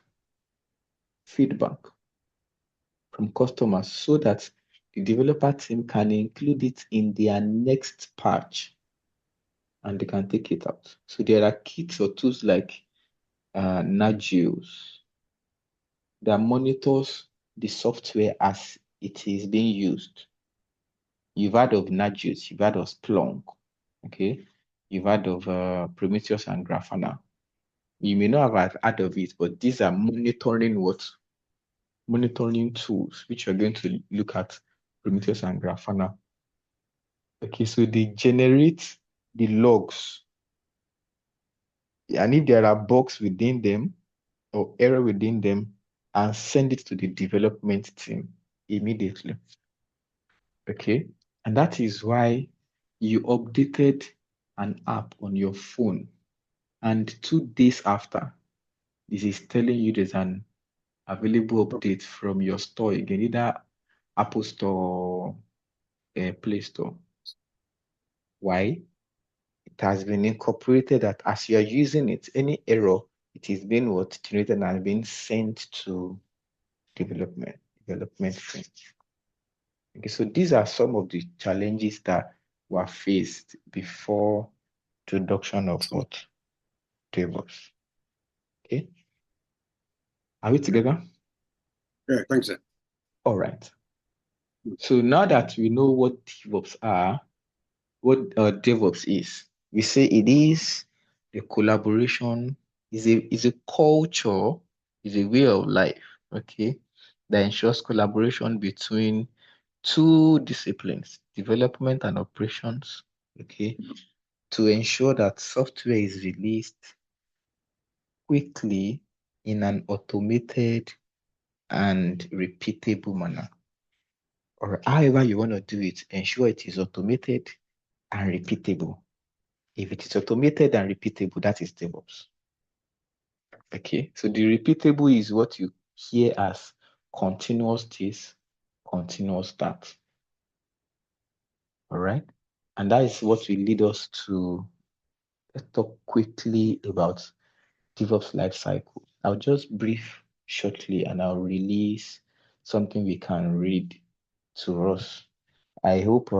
Feedback from customers so that the developer team can include it in their next patch and they can take it out. So there are kits or tools like Nagios that monitors the software as it is being used. You've heard of Nagios, you've heard of Splunk, okay? You've heard of Prometheus and Grafana. You may not have heard of it, but these are monitoring what? Monitoring tools, which we're going to look at Prometheus and Grafana. Okay, so they generate the logs. And if there are bugs within them or error within them, and send it to the development team immediately. Okay, and that is why you updated an app on your phone, and 2 days after, this is telling you there's an available update from your store again, either Apple Store or Play Store. Why? It has been incorporated that as you are using it, any error, it is being what generated and being sent to development team. Okay, so these are some of the challenges that were faced before introduction of what? DevOps. Okay. Are we together? Yeah, thanks, sir. All right. So now that we know what DevOps are, what DevOps is, we say it is a collaboration, is a culture, is a way of life, okay, that ensures collaboration between two disciplines, development and operations, okay, to ensure that software is released quickly in an automated and repeatable manner. Or however you want to do it, ensure it is automated and repeatable. If it is automated and repeatable, that is DevOps. Okay, so the repeatable is what you hear as continuous this, continuous that. All right, and that is what will lead us to talk quickly about DevOps lifecycle. I'll just brief shortly and I'll release something we can read to us. I hope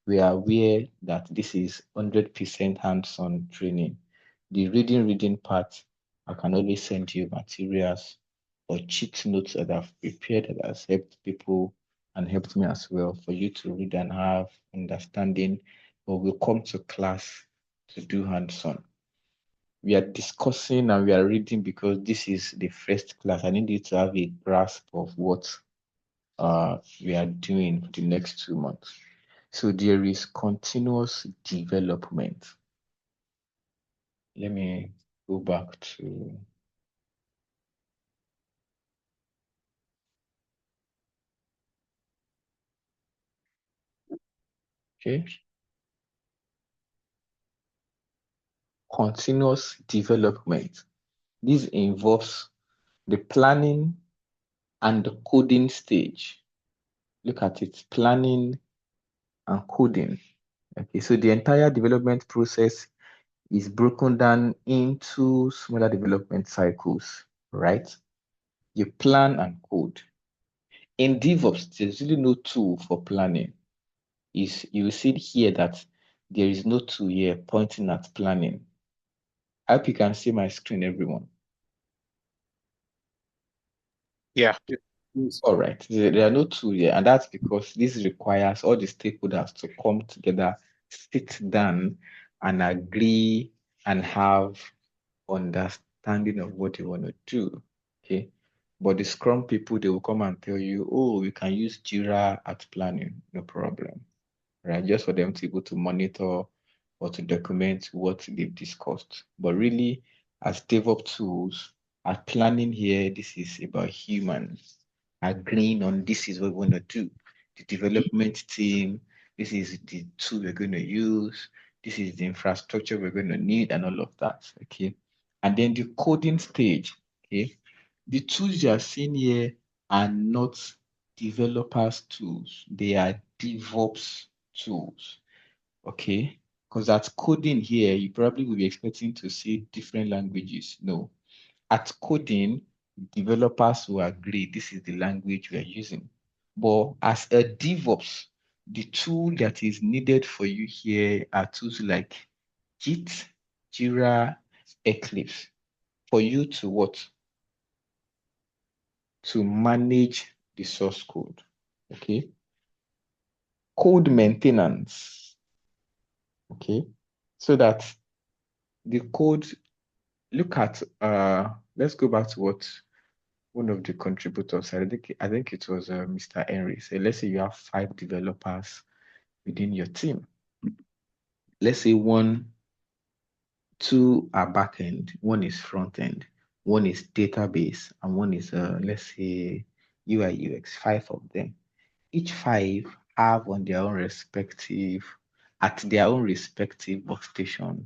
we are aware that this is 100% hands-on training. The reading part, I can always send you materials or cheat notes that I've prepared that has helped people and helped me as well for you to read and have understanding, but we'll come to class to do hands-on. We are discussing and we are reading because this is the first class. I need you to have a grasp of what we are doing for the next 2 months. So there is continuous development. Let me go back to okay. Continuous development. This involves the planning and the coding stage. Look at it, planning and coding. Okay, so the entire development process is broken down into smaller development cycles, right? You plan and code. In DevOps, there's really no tool for planning. You will see here that there is no tool here pointing at planning. I hope you can see my screen, everyone. Yeah. Yes. All right, there are no tools here, and that's because this requires all the stakeholders to come together, sit down, and agree and have understanding of what they want to do. Okay, but the Scrum people, they will come and tell you, oh, we can use Jira at planning, no problem, right? Just for them to be able to monitor or to document what they've discussed. But really, as DevOps tools, at planning here, this is about humans agreeing on this is what we want to do. the development team. This is the tool we're going to use. This is the infrastructure we're going to need and all of that, okay? And then the coding stage, okay? The tools you are seeing here are not developers tools. They are DevOps tools, okay? Because at coding here, you probably will be expecting to see different languages. No. At coding, developers will agree this is the language we are using. But as a DevOps, the tool that is needed for you here are tools like Git, Jira, Eclipse. For you to what? To manage the source code, okay? Code maintenance, okay? So that the code, look at, let's go back to what one of the contributors, I think it was Mr. Henry. So let's say you have 5 developers within your team. Let's say 2 are backend, 1 is front end, 1 is database, and 1 is let's say UI UX. 5 of them. Each 5 have on their own respective, at their own respective workstation,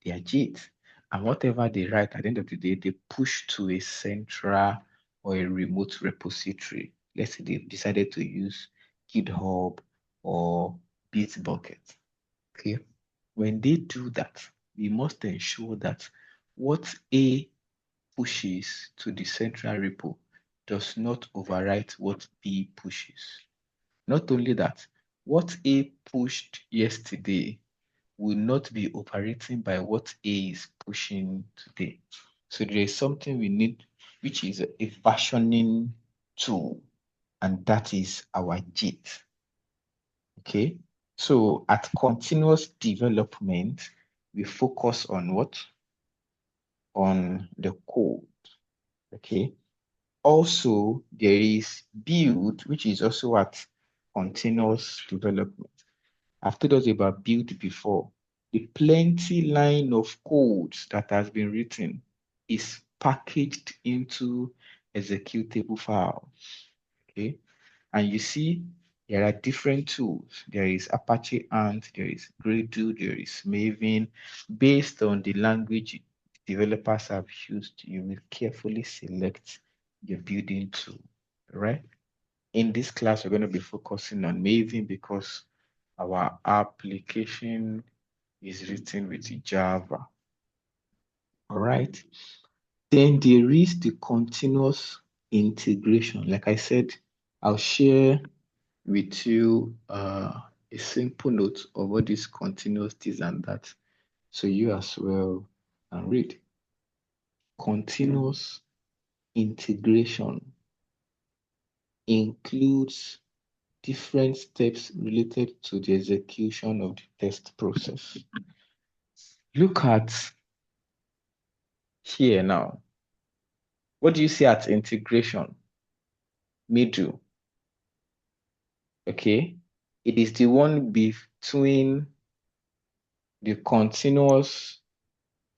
their JIT. And whatever they write at the end of the day, they push to a central or a remote repository. Let's say they've decided to use GitHub or Bitbucket. Okay. When they do that, we must ensure that what A pushes to the central repo does not overwrite what B pushes. Not only that, what A pushed yesterday will not be operating by what A is pushing today. So there is something we need, which is a versioning tool, and that is our JIT. Okay, so at continuous development, we focus on what? On the code. Okay. Also, there is build, which is also at continuous development. I've told us about build before. The plenty line of codes that has been written is packaged into executable files. Okay. And you see, there are different tools. There is Apache Ant, there is Gradle, there is Maven. Based on the language developers have used, you will carefully select your building tool, right? In this class, we're going to be focusing on Maven because our application is written with Java. All right. Then there is the continuous integration. Like I said, I'll share with you a simple note of what is continuous this and that. So you as well can read. Continuous integration includes different steps related to the execution of the test process. Look at here now. What do you see at integration? Middle. Okay. It is the one between the continuous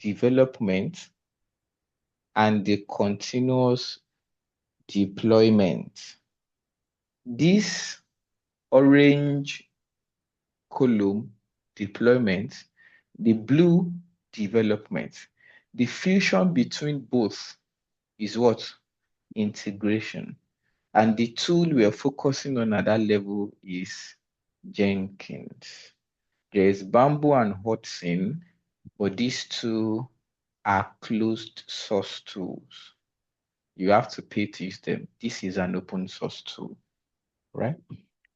development and the continuous deployment. This orange column, deployment, the blue, development. The fusion between both is what? Integration. And the tool we are focusing on at that level is Jenkins. There is Bamboo and Hudson, but these two are closed source tools. You have to pay to use them. This is an open source tool, right?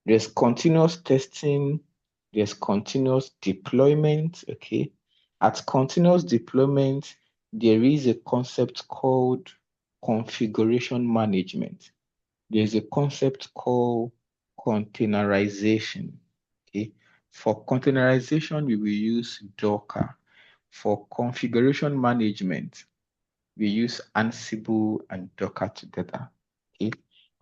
There's continuous testing, there's continuous deployment, okay? At continuous deployment, there is a concept called configuration management. There's a concept called containerization, okay? For containerization, we will use Docker. For configuration management, we use Ansible and Docker together, okay?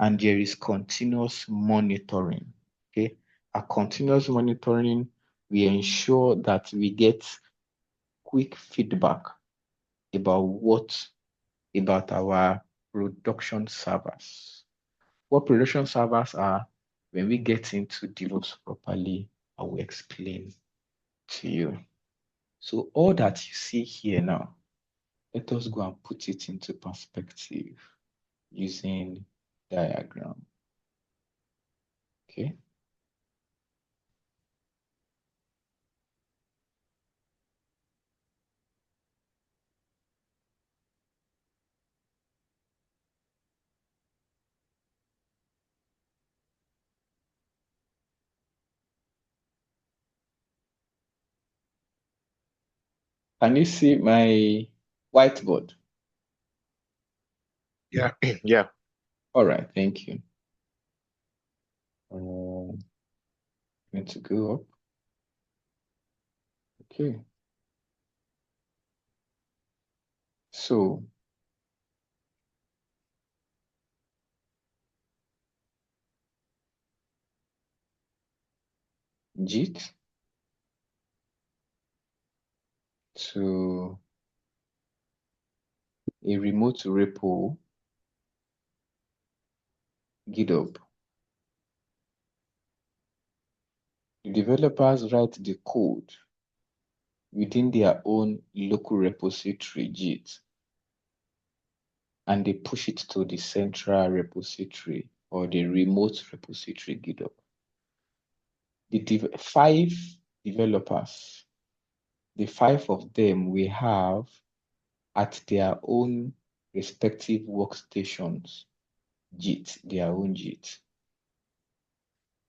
And there is continuous monitoring, okay? A continuous monitoring, we ensure that we get quick feedback about our production servers. What production servers are? When we get into DevOps properly, I will explain to you. So all that you see here now, let us go and put it into perspective using diagram. Okay. Can you see my whiteboard? Yeah, yeah. All right, thank you. Going to go up. Okay. So Git to a remote repo GitHub. The developers write the code within their own local repository Git, and they push it to the central repository or the remote repository GitHub. The 5 developers, the 5 of them we have at their own respective workstations, Git, their own Git.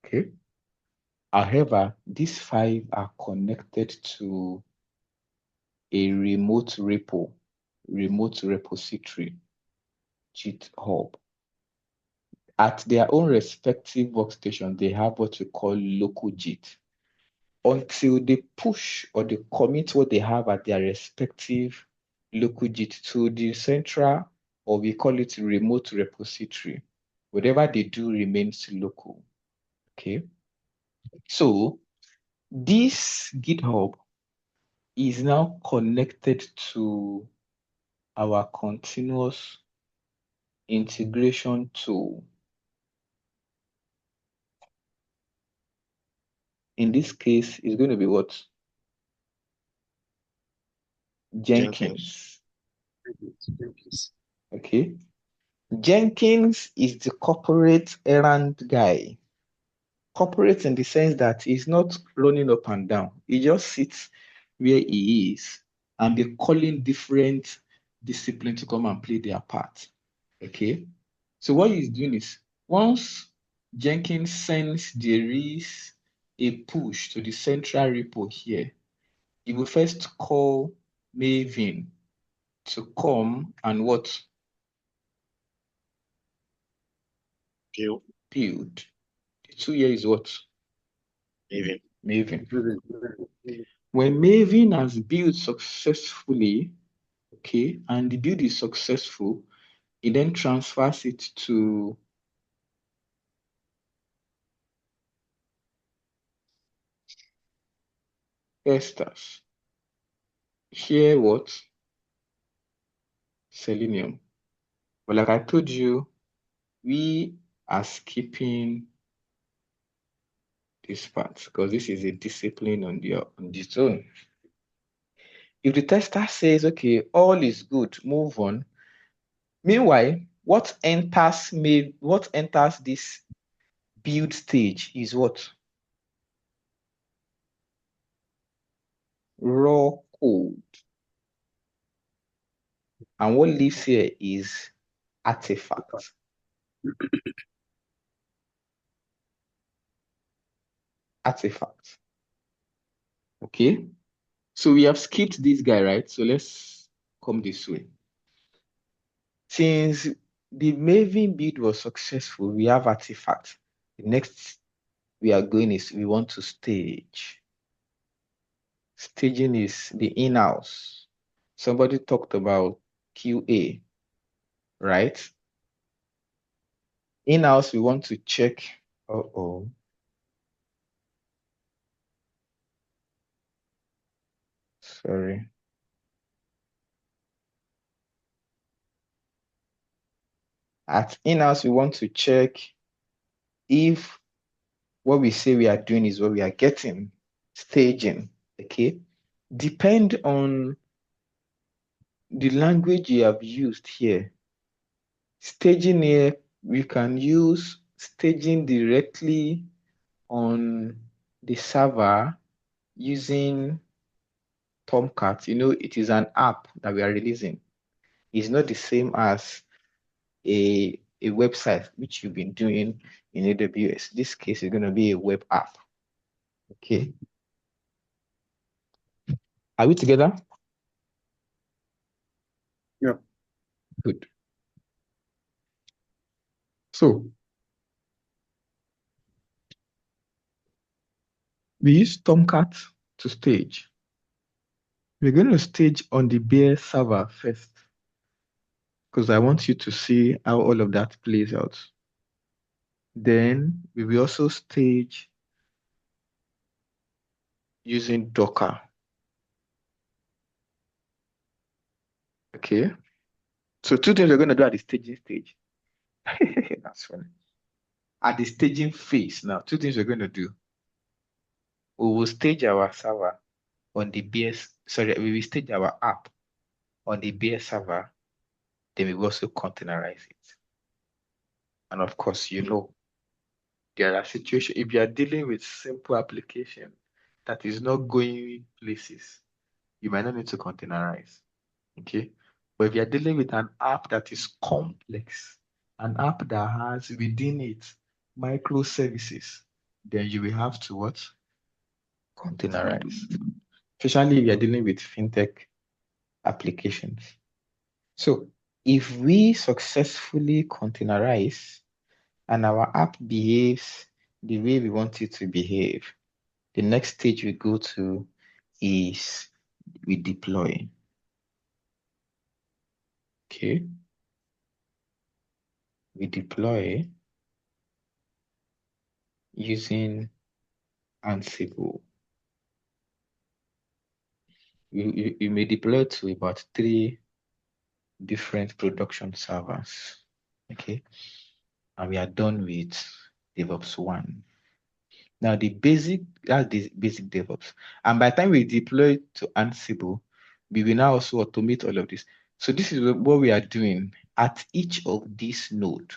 Okay. However, these 5 are connected to a remote repository, GitHub. At their own respective workstation, they have what we call local Git. Until they push or they commit what they have at their respective local Git to the central, or we call it remote repository, whatever they do remains local. Okay. So this GitHub is now connected to our continuous integration tool. In this case, it's going to be what? Jenkins. Okay. Jenkins is the corporate errand guy. Corporate in the sense that he's not running up and down. He just sits where he is and be calling different disciplines to come and play their part. Okay. So what he's doing is once Jenkins sends there is a push to the central repo here, he will first call Maven to come and what? Build. The 2 here is what? Maven. When Maven has built successfully, okay, and the build is successful, it then transfers it to Estes. Here what? Selenium. But like I told you, we are skipping this part because this is a discipline on its own. If the tester says, okay, all is good, move on. Meanwhile, what enters this build stage is what? Raw code. And what lives here is artifacts. Artifacts. Okay. So we have skipped this guy, right? So let's come this way. Since the Maven build was successful, we have artifacts. The next we are going is we want to stage. Staging is the in-house. Somebody talked about QA, right? In-house, we want to check. Sorry. At in-house, we want to check if what we say we are doing is what we are getting, staging, okay? Depend on the language you have used here. Staging here, we can use staging directly on the server using Tomcat. You know, it is an app that we are releasing. It's not the same as a website, which you've been doing in AWS. This case is going to be a web app. Okay. Are we together? Yeah. Good. So we use Tomcat to stage. We're going to stage on the bare server first, because I want you to see how all of that plays out. Then we will also stage using Docker. Okay. So two things we're going to do at the staging stage. That's funny. At the staging phase now, two things we're going to do. We will stage our server on the we will stage our app on the bare server. Then we will also containerize it. And of course, you know, there are situations, if you are dealing with simple application that is not going places, you might not need to containerize. Okay. But if you're dealing with an app that is complex, an app that has within it microservices, then you will have to what? Containerize. Especially if you're dealing with fintech applications. So if we successfully containerize and our app behaves the way we want it to behave, the next stage we go to is we deploy. Okay. We deploy using Ansible. You may deploy to about 3 different production servers. Okay. And we are done with DevOps 1. Now that's the basic DevOps. And by the time we deploy to Ansible, we will now also automate all of this. So this is what we are doing at each of these nodes.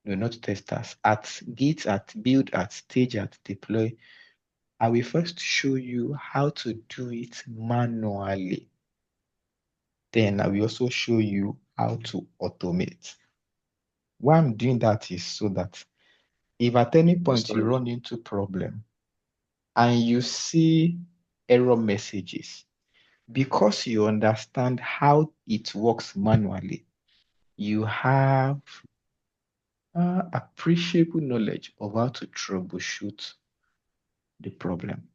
No, not testers. At Git, at build, at stage, at deploy. I will first show you how to do it manually. Then I will also show you how to automate. Why I'm doing that is so that if at any point you run into problem and you see error messages, because you understand how it works manually, you have appreciable knowledge of how to troubleshoot the problem.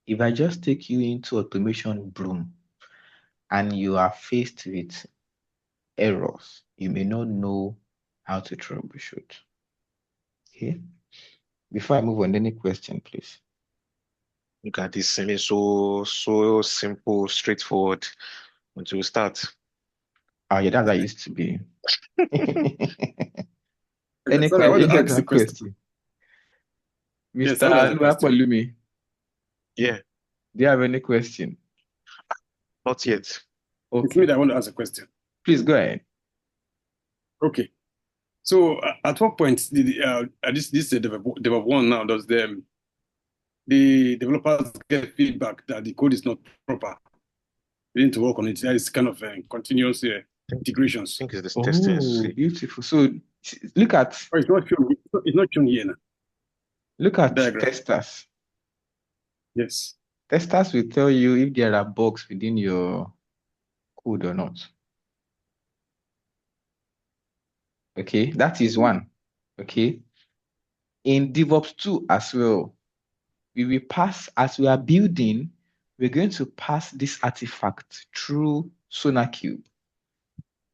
If I just take you into automation broom and you are faced with errors, you may not know how to troubleshoot. Okay. Before I move on, any question, please? Look at this seeming so simple, straightforward until we start. Oh, yeah, that's how it used to be. Okay, sorry, I want to ask a question. question? Yes, Mr. I want to ask a question. Oluwapolumi, Yeah, do you have any question? not yet. It's Okay, me that want to ask a question. please go ahead. Okay. So at what point did this develop one now does the developers get feedback that the code is not proper? They need to work on it. There is kind of continuous integrations. I think it's the testing. Oh, beautiful. So look at Oh, it's not shown here now. Diagram. testers. Yes. Testers will tell you if there are bugs within your code or not. Okay, that is one. Okay. In DevOps 2 as well, we will pass, as we are building, we're going to pass this artifact through SonarQube.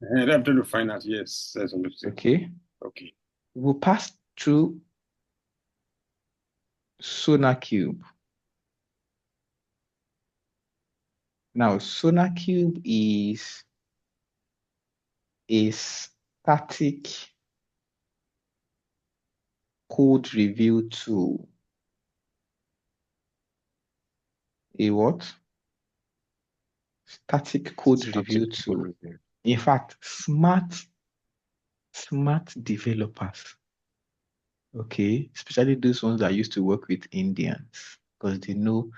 And I'm trying to find out. Yes, that's understood. Okay. Okay. We'll pass through SonarQube. Now, SonarQube is a static code review tool. A what? Static code review Static tool. code review. In fact, smart developers, okay, especially those ones that used to work with Indians, because they know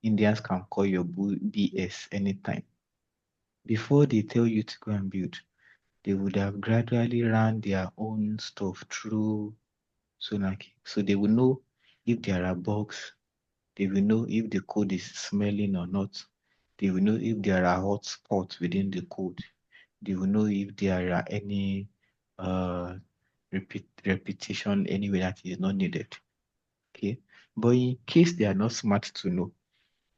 Indians can call your BS anytime. Before they tell you to go and build, they would have gradually run their own stuff through Sonaki. So they will know if there are bugs, they will know if the code is smelling or not, they will know if there are hot spots within the code, they will know if there are any repetition anywhere that is not needed. Okay. But in case they are not smart to know,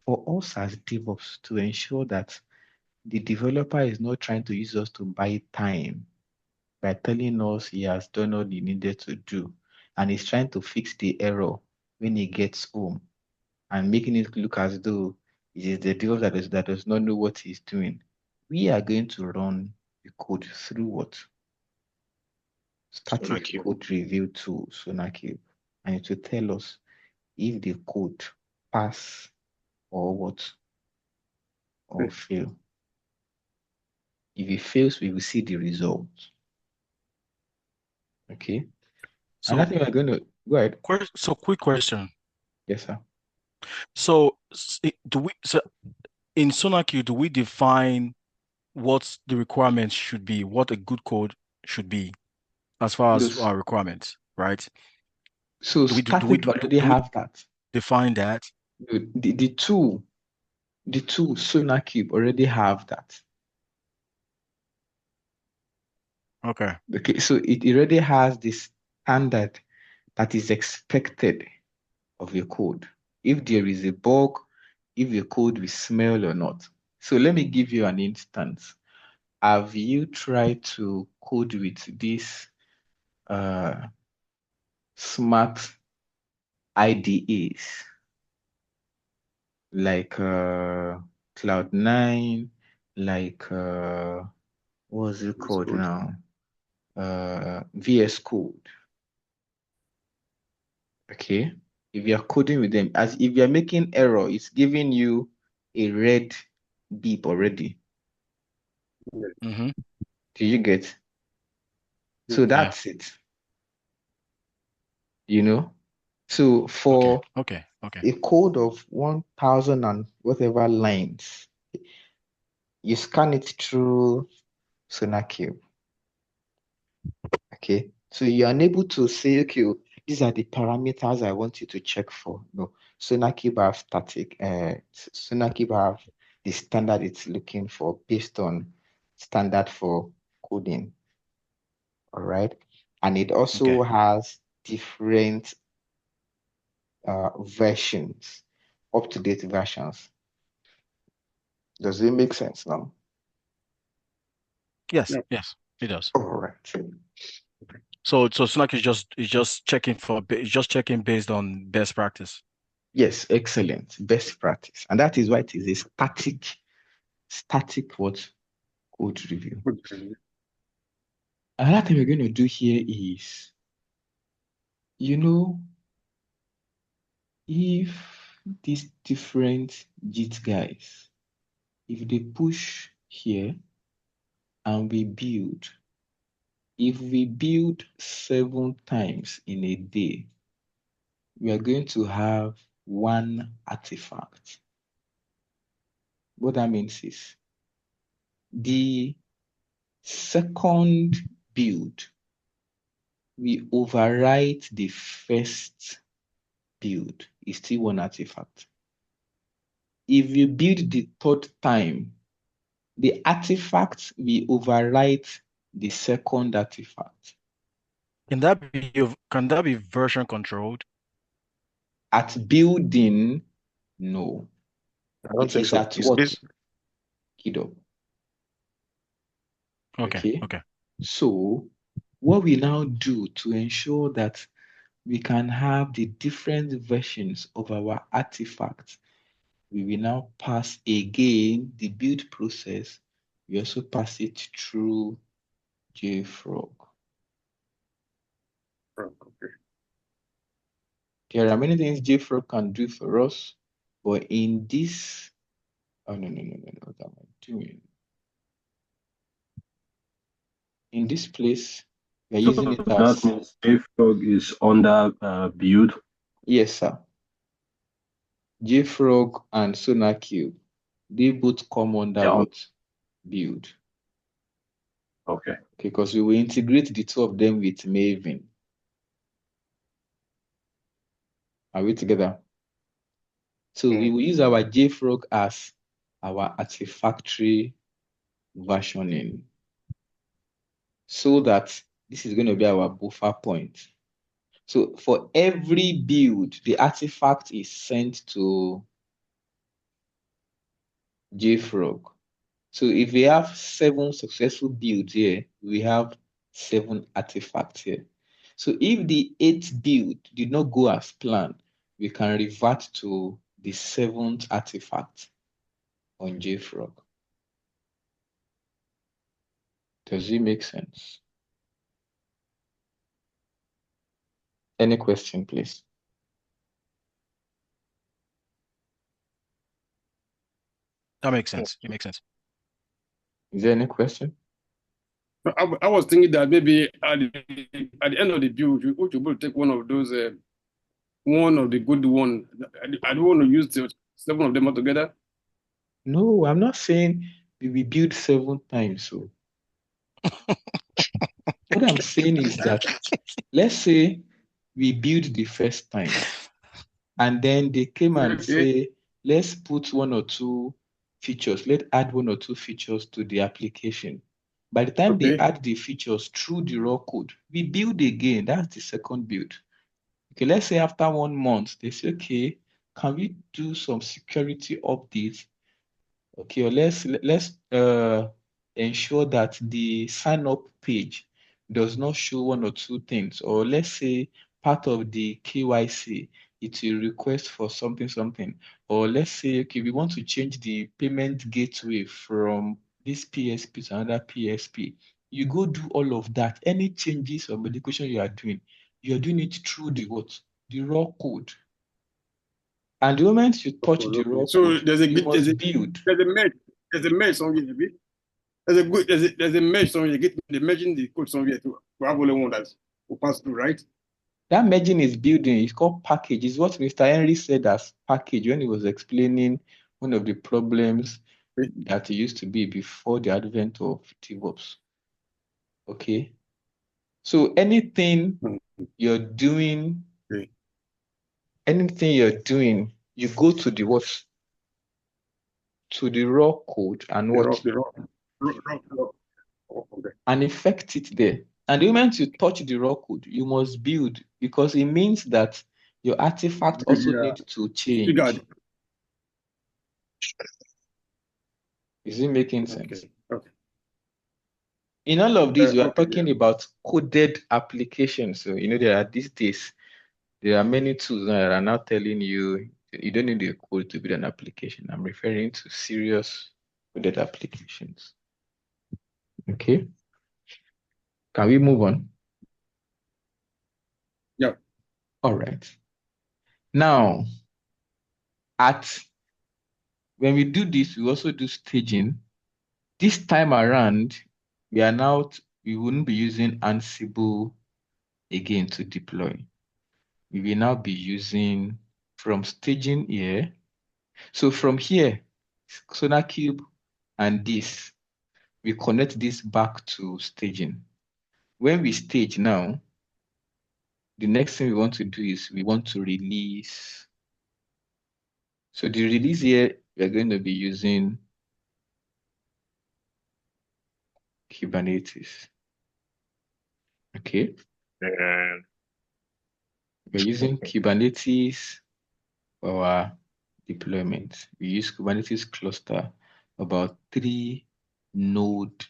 for us as DevOps to ensure that the developer is not trying to use us to buy time by telling us he has done all he needed to do and he's trying to fix the error when he gets home and making it look as though it is the developer that does not know what he's doing. We are going to run the code through what? Static Sonaki. code review tool, Sonaki, and it will tell us if the code pass or what, or fail. If it fails, we will see the result. Okay. So, Another thing we're going to go ahead. quick question. Yes, sir. So, in SonarQube, do we define what the requirements should be, what a good code should be, as far as Those, our requirements, right? so Do we static already have that. define that? The tool SonarQube already have that. Okay. Okay, so it already has this standard that is expected of your code. If there is a bug, if your code will smell or not. So let me give you an instance. Have you tried to code with this smart IDEs like Cloud9, like what's it VS called Code. now? VS Code. Okay. If you're coding with them, as if you're making error, it's giving you a red beep already. Mm-hmm. Do you get? So that's it. You know? So for Okay. a code of 1,000 and whatever lines, you scan it through SonarQube. Okay. So you're unable to say, okay, these are the parameters I want you to check for. No. SonarQube have static, SonarQube have the standard it's looking for based on standard for coding. All right. And it also has different versions, up-to-date versions. Does it make sense now? Yes, it does. All right. So Slack is just checking based on best practice. Yes, excellent. Best practice. And that is why it is a static what? Code review. Another thing we're going to do here is, if these different JIT guys, if they push here and we build, if we build 7 times in a day, we are going to have 1 artifact. What that means is the second build, we overwrite the first build, is still 1 artifact. If you build the 3rd time, the artifact will overwrite the second artifact. Can that be version controlled? At building, no. I don't It think is so. at It's what? based. Kiddo. Okay. So what we now do to ensure that we can have the different versions of our artifacts, we will now pass again the build process. We also pass it through JFrog. Okay. There are many things JFrog can do for us, but in this, oh no, what am I doing? In this place, we are using it that as, means JFrog is under build. yes, sir. JFrog and SonarQube, they both come under what? Build. Okay. Okay, because we will integrate the two of them with Maven. Are we together? So we will use our JFrog as our Artifactory versioning, so that this is going to be our buffer point. So for every build, the artifact is sent to JFrog. So if we have 7 successful builds here, we have 7 artifacts here. So if the 8th build did not go as planned, we can revert to the 7th artifact on JFrog. Does it make sense? Any question, please? That makes sense. It makes sense. Is there any question? I was thinking that maybe at the end of the build, you would be able to take one of those, one of the good one. I don't want to use the 7 of them all together. No, I'm not saying we will build 7 times. So what I'm saying is that, let's say we build the first time, and then they came and say, let's put 1 or 2 features. Let's add 1 or 2 features to the application. By the time they add the features through the raw code, we build again. That's the second build. Okay, let's say after 1 month, they say, okay, can we do some security updates? Okay, or let's ensure that the sign up page does not show 1 or 2 things. Or let's say part of the KYC, it will request for something. Or let's say, okay, we want to change the payment gateway from this PSP to another PSP. You go do all of that. Any changes or modification you're doing it through the what? The raw code. And the moment you touch the raw code, you must build. There's a mesh somewhere. There's a mesh somewhere. You get the merging the code somewhere to have only one that will pass through, right? That merging is building. It's called package. It's what Mr. Henry said as package when he was explaining one of the problems that it used to be before the advent of DevOps. Okay. So anything you're doing, you go to the what? To the raw code and what? And effect it there. And the moment you touch the raw code, you must build, because it means that your artifact also needs to change. Is it making sense? Okay. In all of this, we are talking about coded applications. So, these days, there are many tools that are now telling you you don't need a code to build an application. I'm referring to serious coded applications. Okay. Can we move on? Yeah. All right. Now, when we do this, we also do staging. This time around, we wouldn't be using Ansible again to deploy. We will now be using from staging here. So from here, SonarQube and this, we connect this back to staging. When we stage now, the next thing we want to do is we want to release. So the release here, we're going to be using Kubernetes. Okay. We're using Kubernetes for our deployment. We use Kubernetes cluster, about 3 node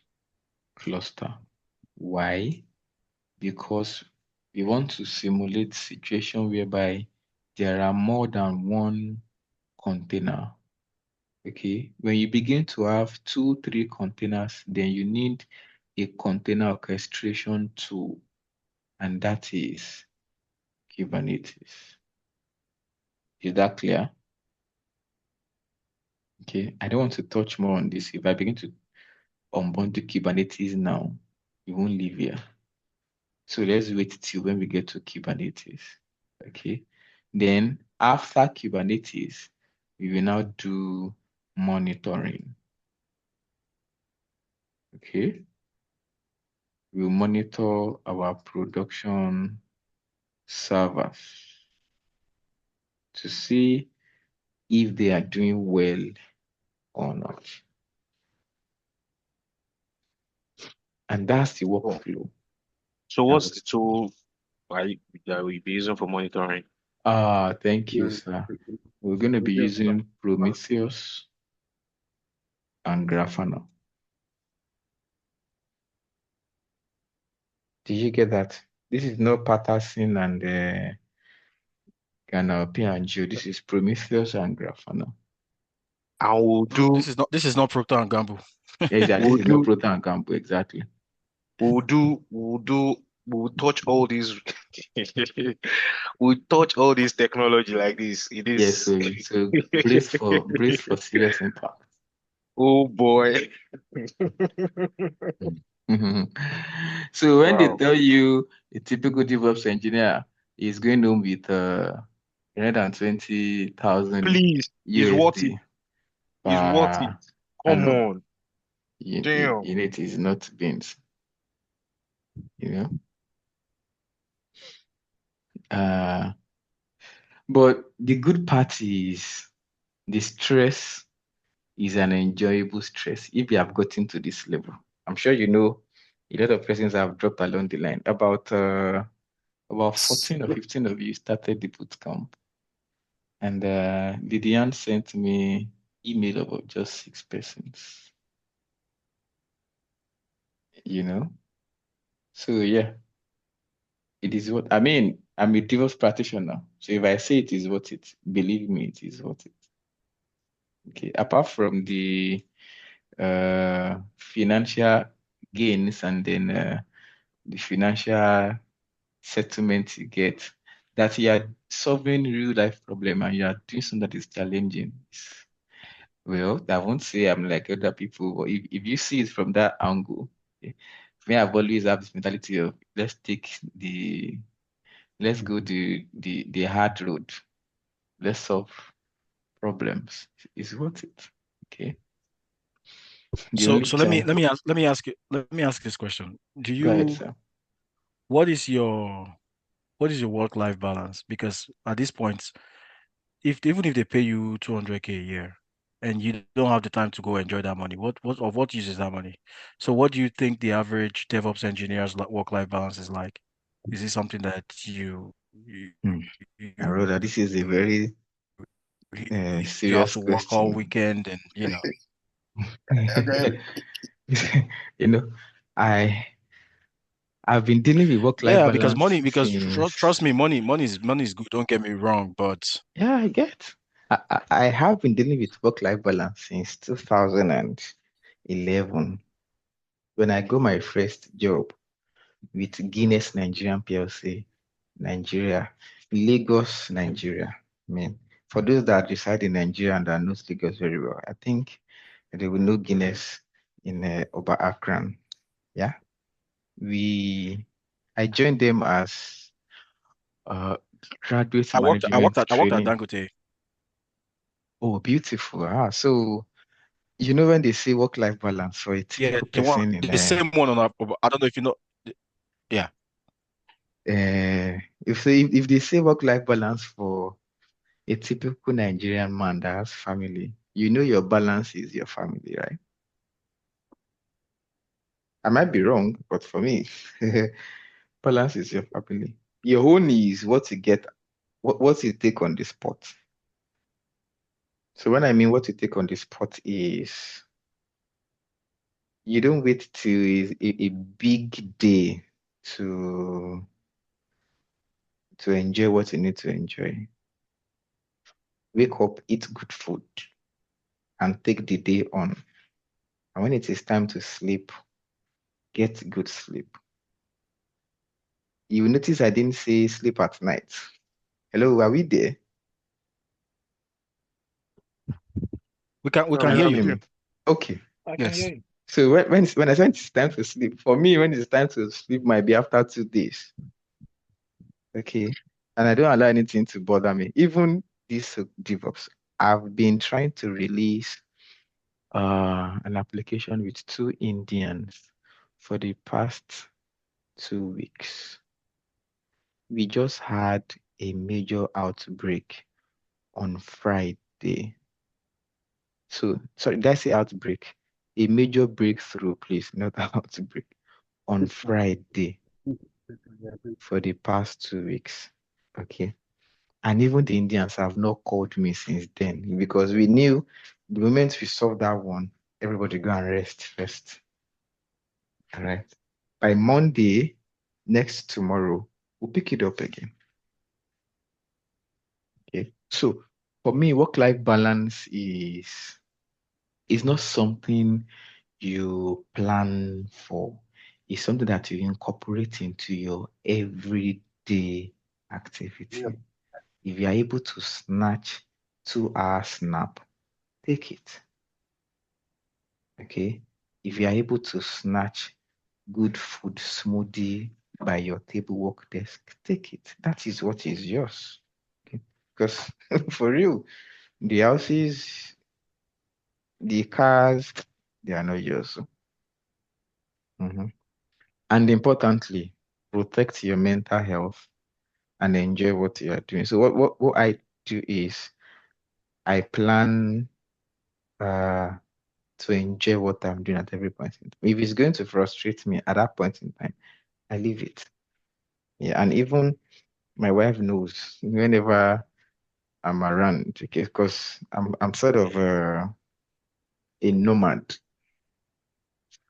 cluster. Why? Because we want to simulate situation whereby there are more than 1 container. Okay, when you begin to have 2, 3 containers, then you need a container orchestration tool, and that is Kubernetes. Is that clear? Okay, I don't want to touch more on this. If I begin to unbundle Kubernetes now, we won't leave here. So let's wait till when we get to Kubernetes. Okay. Then after Kubernetes, we will now do monitoring. Okay. We'll monitor our production servers to see if they are doing well or not. And that's the workflow. So what's the tool that we be using for monitoring? Thank you, sir. We're going to be using Prometheus and Grafana. Did you get that? This is not Patterson and P&G. This is Prometheus and Grafana. And we'll do This is not Procter and Gamble. Exactly. we'll This is not do Procter and Gamble. Exactly. we'll touch all these we'll touch all this technology like this. It Yes. is So brace for serious impact. oh boy. Mhm. So when they Wow. tell you a typical DevOps engineer is going home with 120,000 Please, it's worth it. USD, It's worth it. I Come know on. Damn. it is not beans, you know. But the good part is the stress is an enjoyable stress if you have gotten to this level. I'm sure you know a lot of persons have dropped along the line. About 14 or 15 of you started the boot camp. And Lydian sent me email about just 6 persons, you know. So yeah, it is what I mean. I'm a DevOps practitioner. So if I say it is worth it, believe me, it is worth it. Okay. Apart from the financial gains and then the financial settlement you get, that you are solving real life problem and you are doing something that is challenging. Well, I won't say I'm like other people, but if you see it from that angle, okay, me, I've always have this mentality of let's go the hard road. Let's solve problems. It's worth it. Okay. The So only so challenge. let me ask this question. Go ahead, sir. What is your work-life balance? Because at this point, if even if they pay you 200K a year and you don't have the time to go enjoy that money, what use is that money? So what do you think the average DevOps engineer's work-life balance is like? Is it something that Hmm. you, Aroda, this is a very you have serious to work all question. weekend and Okay. You know, I I've been dealing with work-life yeah, balance because since. trust me, money is good. Don't get me wrong, but Yeah, I get. I have been dealing with work-life balance since 2011 when I got my first job with Guinness Nigerian PLC, Nigeria, Lagos, Nigeria. I mean, for those that reside in Nigeria and that knows Lagos very well, I think they will know Guinness in Oba Akran. Yeah, I joined them as graduate management I worked at training. Dangote. Oh, beautiful. So when they say work-life balance for a Yeah, typical person in the same one on our, I don't know if you know. Yeah. if they say work-life balance for a typical Nigerian man that has family, your balance is your family, right? I might be wrong, but for me, balance is your family. Your own is what you get, what you take on the spot. So when I mean what you take on the spot is you don't wait till a big day to enjoy what you need to enjoy. Wake up, eat good food, and take the day on. And when it is time to sleep, get good sleep. You will notice I didn't say sleep at night. Hello, are we there? We can No, we hear Can you have you. hear you. me? Okay. I can Yes. hear you. So when I say it's time to sleep, for me, when it's time to sleep might be after 2 days. Okay. And I don't allow anything to bother me. Even this DevOps, I've been trying to release an application with 2 Indians for the past 2 weeks. We just had a major outbreak on Friday. So, sorry, did I say outbreak? A major breakthrough, please, not an outbreak, on Friday for the past 2 weeks. Okay. And even the Indians have not called me since then because we knew the moment we solved that one, everybody go and rest first. All right. By Monday, next tomorrow, we'll pick it up again. Okay. So for me, work-life balance is not something you plan for. It's something that you incorporate into your everyday activity. Yeah. If you are able to snatch 2 hours nap, take it. Okay. If you are able to snatch good food smoothie by your table work desk, take it. That is what is yours. Okay. Because for real, the houses, the cars, they are not yours. Mhm. And importantly, protect your mental health and enjoy what you are doing. So what I do is I plan to enjoy what I'm doing at every point in time. If it's going to frustrate me at that point in time, I leave it. Yeah, and even my wife knows whenever I'm around, okay, because I'm sort of a nomad.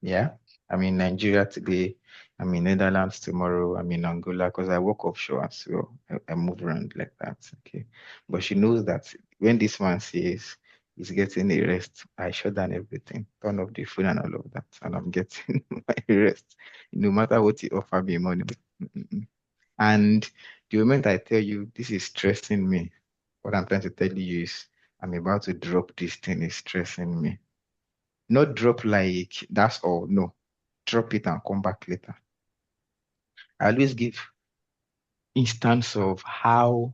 Yeah, I'm in Nigeria today. I'm in Netherlands tomorrow. I'm in Angola because I work offshore, so I move around like that. Okay, but she knows that when this man says he's getting a rest, I shut down everything, turn off the phone and all of that, and I'm getting my rest, no matter what he offer me money. Mm-mm. And the moment I tell you this is stressing me, what I'm trying to tell you is I'm about to drop this thing is stressing me. Not drop like that's all. No, drop it and come back later. I always give instance of how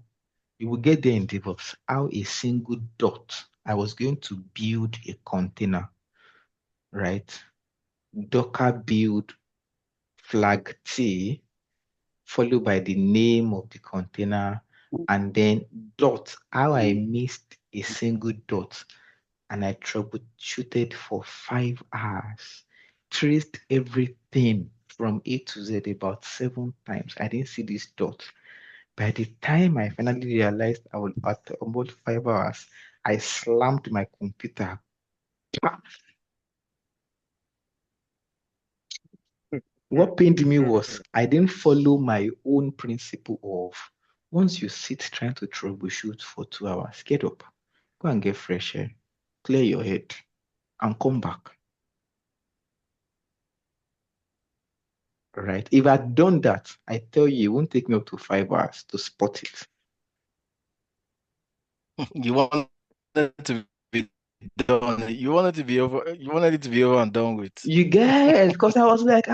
you will get there in DevOps, how a single dot, I was going to build a container, right? Docker build flag T, followed by the name of the container, and then dot, how I missed a single dot and I troubleshooted for 5 hours, traced everything from A to Z about 7 times. I didn't see this dot. By the time I finally realized I was at about 5 hours, I slammed my computer. What pained me was I didn't follow my own principle of once you sit trying to troubleshoot for 2 hours, get up, go and get fresh air, clear your head, and come back. Right? If I'd done that, I tell you, it won't take me up to 5 hours to spot it. You want it to be done. You wanted to be over. You wanted it to be over and done with. You get, because I was like,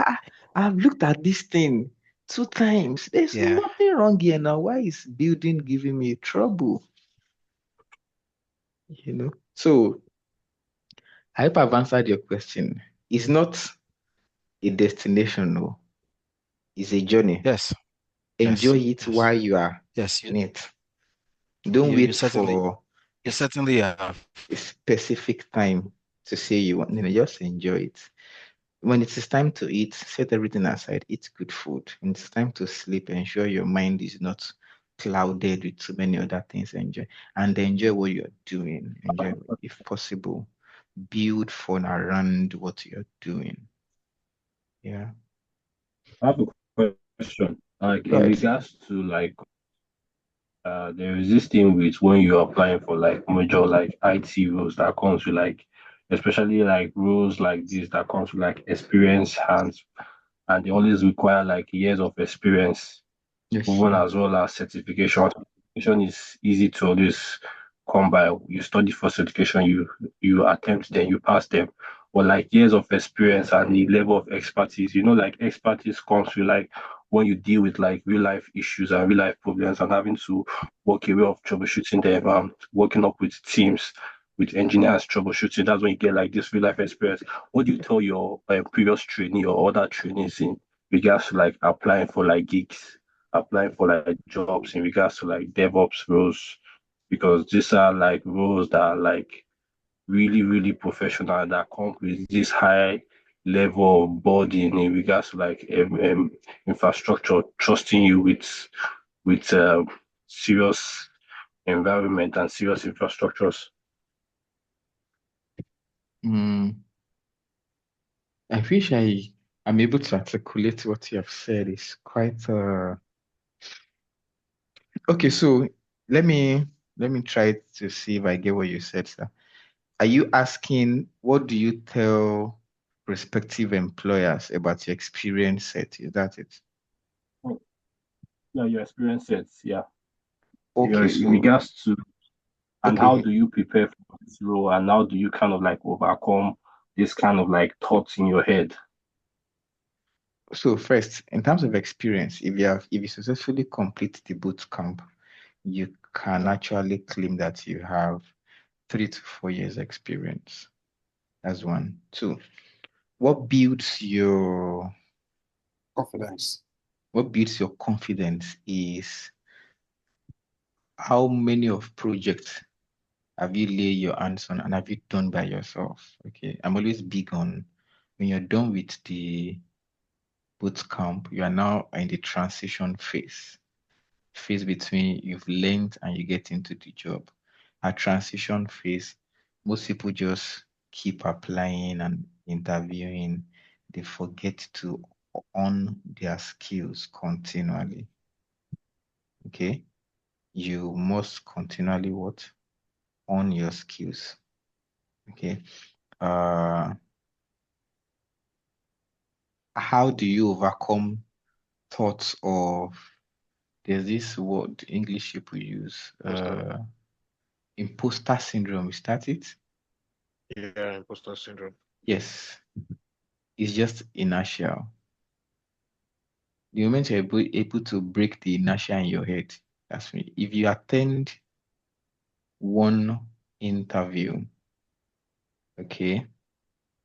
I've looked at this thing 2 times. There's Yeah. nothing wrong here now. Why is building giving me trouble? So I hope I've answered your question. It's not a destination, no. It's a journey. Yes. Enjoy Yes. it Yes. while you are Yes. in it. Don't You wait certainly for have. a specific time to say you want, just enjoy it. When it is time to eat, set everything aside, eat good food. When it's time to sleep, ensure your mind is not clouded with too many other things. Enjoy what you're doing. Enjoy, if possible, build fun around what you're doing. Yeah. I have a question. Like Go in ahead. regards to like there is this thing with when you're applying for like major like IT roles that comes with like especially like roles like this that comes with like experienced hands and they always require like years of experience, Yes. even as well as certification. Certification is easy to always come by. You study for certification, you attempt them, you pass them. But like years of experience and the level of expertise, like expertise comes with like when you deal with like real life issues and real life problems and having to work a way of troubleshooting them, working up with teams, with engineers troubleshooting. That's when you get like this real life experience. What do you tell your previous trainee or other trainees in regards to like applying for like gigs, applying for like jobs in regards to like DevOps roles? Because these are like roles that are like really, really professional that come with this high level of burden in regards to like infrastructure, trusting you with serious environment and serious infrastructures. Mm, I wish I'm able to articulate what you have said. It's quite okay. So let me let me try to see if I get what you said, sir. Are you asking what do you tell prospective employers about your experience set? Is that it? Yeah, your experience sets, yeah. Okay, In so regards to and how okay. do you prepare for this role and how do you kind of like overcome this kind of like thoughts in your head? So first, in terms of experience, if you successfully complete the boot camp, you can Yeah. actually claim that you have 3 to 4 years experience. That's one. Two, what builds your Confidence. what builds your confidence is how many of projects have you laid your hands on and have you done by yourself? Okay. I'm always big on when you're done with the boot camp, you are now in the transition phase between you've learned and you get into the job. A transition phase, most people just keep applying and interviewing. They forget to on their skills continually. Okay. You must continually what? On your skills. Okay. Uh, how do you overcome thoughts of there's this word English people use, imposter syndrome. Is that it? Yeah, imposter syndrome. Yes. It's just inertia. The moment you're able to break the inertia in your head, that's me. If you attend one interview, okay,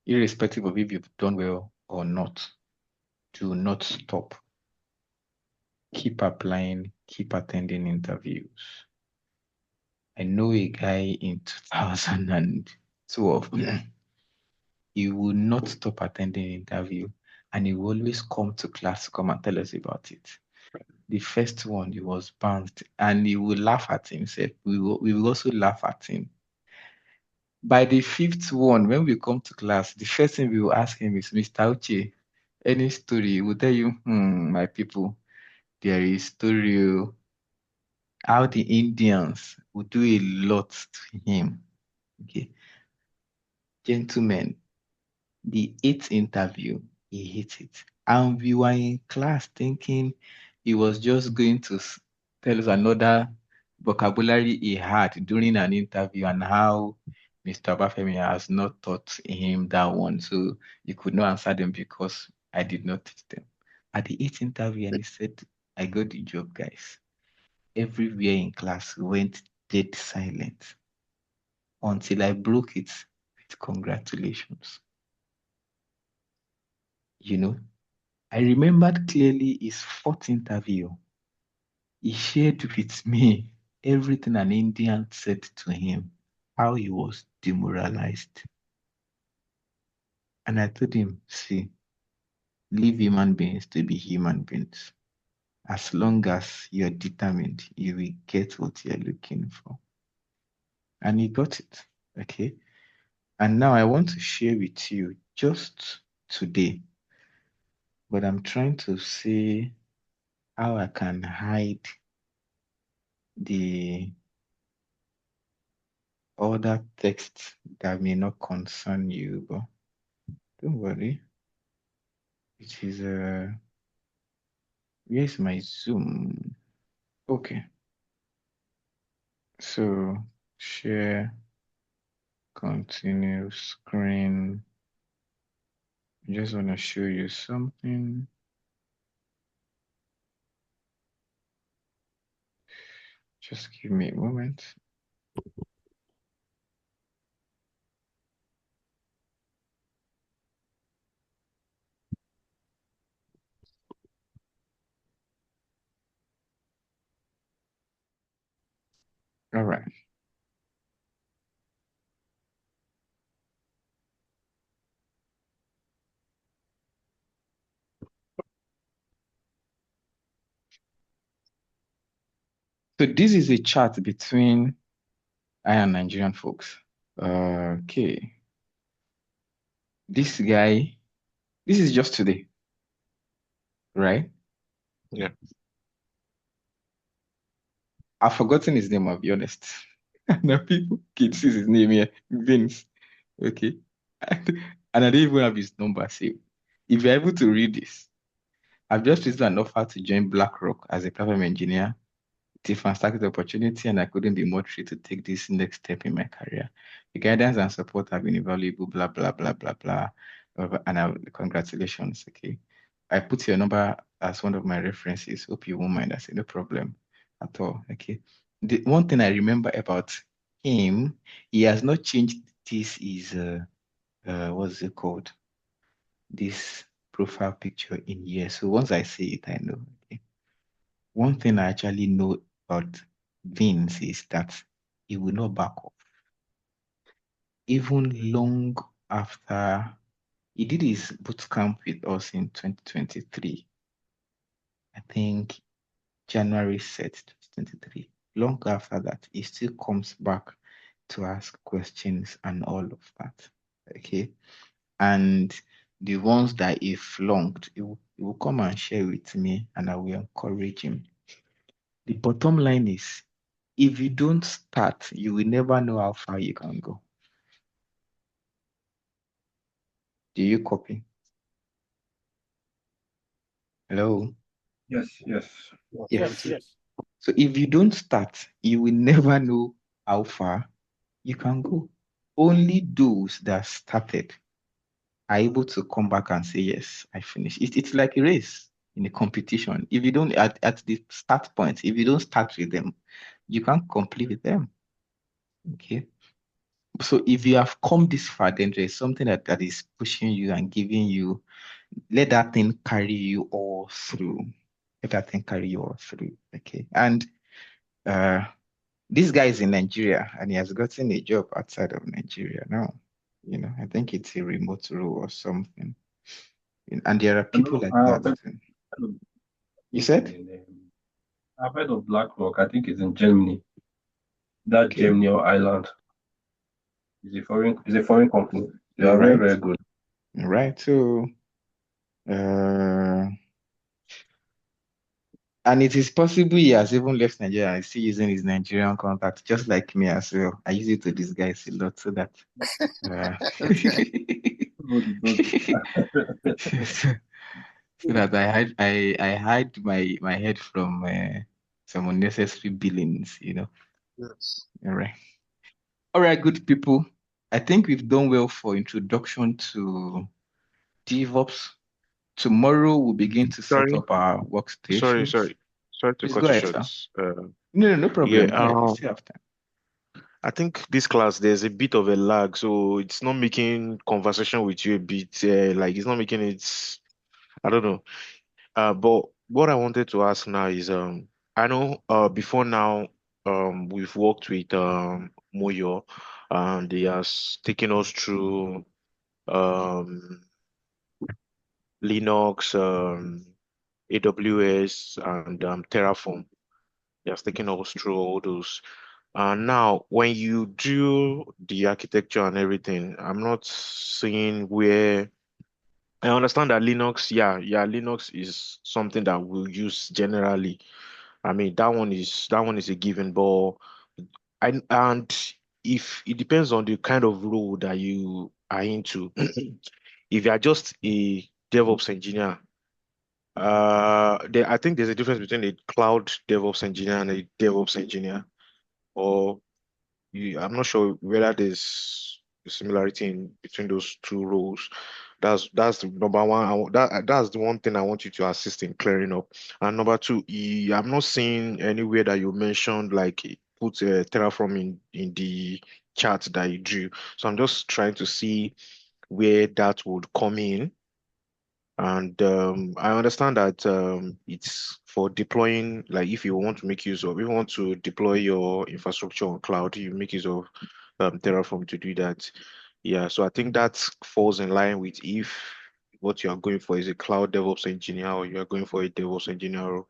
irrespective of if you've done well or not, do not stop. Keep applying, keep attending interviews. I know a guy in 2012. He will not stop attending interview and he will always come to class to come and tell us about it. The first one, he was bounced and he will laugh at himself. We will also laugh at him. By the fifth one, when we come to class, the first thing we will ask him is, Mr. Uche, any story? He will tell you, my people, there is story how the Indians will do a lot to him. Okay. Gentlemen, the eighth interview, he hit it. And we were in class thinking he was just going to tell us another vocabulary he had during an interview and how Mr. Bafemi has not taught him that one. So he could not answer them because I did not teach them. At the eighth interview, and he said, I got the job, guys. Everywhere in class went dead silent until I broke it with congratulations. You know, I remembered clearly his fourth interview. He shared with me everything an Indian said to him, how he was demoralized. And I told him, see, leave human beings to be human beings. As long as you're determined, you will get what you're looking for. And he got it. Okay. And now I want to share with you just today, but I'm trying to see how I can hide the other texts that may not concern you, but don't worry. It is where's my Zoom? Okay. So Share, continue screen. I just want to show you something. Just give me a moment. All right. So this is a chat between I and Nigerian folks. Okay. This guy, this is just today, right? Yeah. I've forgotten his name, I'll be honest. Now people can see his name here, Vince. Okay. And I don't even have his number saved. If you're able to read this, I've just received an offer to join BlackRock as a platform engineer. It's a fantastic opportunity, and I couldn't be more thrilled to take this next step in my career. The guidance and support have been invaluable, blah, blah, blah, blah, blah. Congratulations. Okay. I put your number as one of my references. Hope you won't mind. I said, no problem at all. Okay. The one thing I remember about him, he has not changed this is what's it called? This profile picture in years. So once I see it, I know. Okay. One thing I actually know about Vince is that he will not back off. Even long after he did his boot camp with us in 2023, I think January set 2023. Long after that, he still comes back to ask questions and all of that. Okay. And the ones that he flunked, he will come and share with me and I will encourage him. The bottom line is if you don't start, you will never know how far you can go. Do you copy? Hello? Yes, yes. Yes. Yes. So if you don't start, you will never know how far you can go. Only those that started are able to come back and say, yes, I finished. It's like a race in a competition. If you don't, at the start point, if you don't start with them, you can't complete with them. Okay. So if you have come this far, then there is something that is pushing you and giving you, let that thing carry you all through. Let that thing carry you all through. Okay. And this guy is in Nigeria and he has gotten a job outside of Nigeria now. You know, I think it's a remote role or something. And there are I people know like I've that. heard of, I You think said? I've heard of BlackRock. I think it's in Germany. That Okay. Germany or Ireland is a foreign company. They You're are very, right. very good. You're right. So, and it is possible he has even left Nigeria and is still using his Nigerian contact, just like me as well. I use it to disguise a lot so that uh, Good, good. so that I hide my head from some unnecessary billings, you know. Yes. All right, good people. I think we've done well for introduction to DevOps. Tomorrow we'll begin to set Sorry, up our sorry, workstations. sorry. Sorry to Please go cut you ahead, short. sir. No Yeah, problem. Go ahead. We still have time. I think this class there's a bit of a lag, so it's not making conversation with you a bit like it's not making it. I don't know. But what I wanted to ask now is I know before now we've worked with Moyo and he has taken us through um Linux, AWS and Terraform. He has taken us through all those. Now, when you do the architecture and everything, I'm not seeing where I understand that Linux, yeah, Linux is something that we'll use generally. I mean, that one is a given, but and if it depends on the kind of role that you are into. If you are just a DevOps engineer, I think there's a difference between a cloud DevOps engineer and a DevOps engineer. Or I'm not sure whether there's a similarity in between those two roles. That's the number one. That's the one thing I want you to assist in clearing up. And number two, I'm not seeing anywhere that you mentioned like put Terraform in the chart that you drew. So I'm just trying to see where that would come in. And I understand that it's for deploying, like if you want to make use of, if you want to deploy your infrastructure on cloud, you make use of Terraform to do that. Yeah, so I think that falls in line with if what you are going for is a cloud DevOps engineer or you are going for a DevOps engineer role.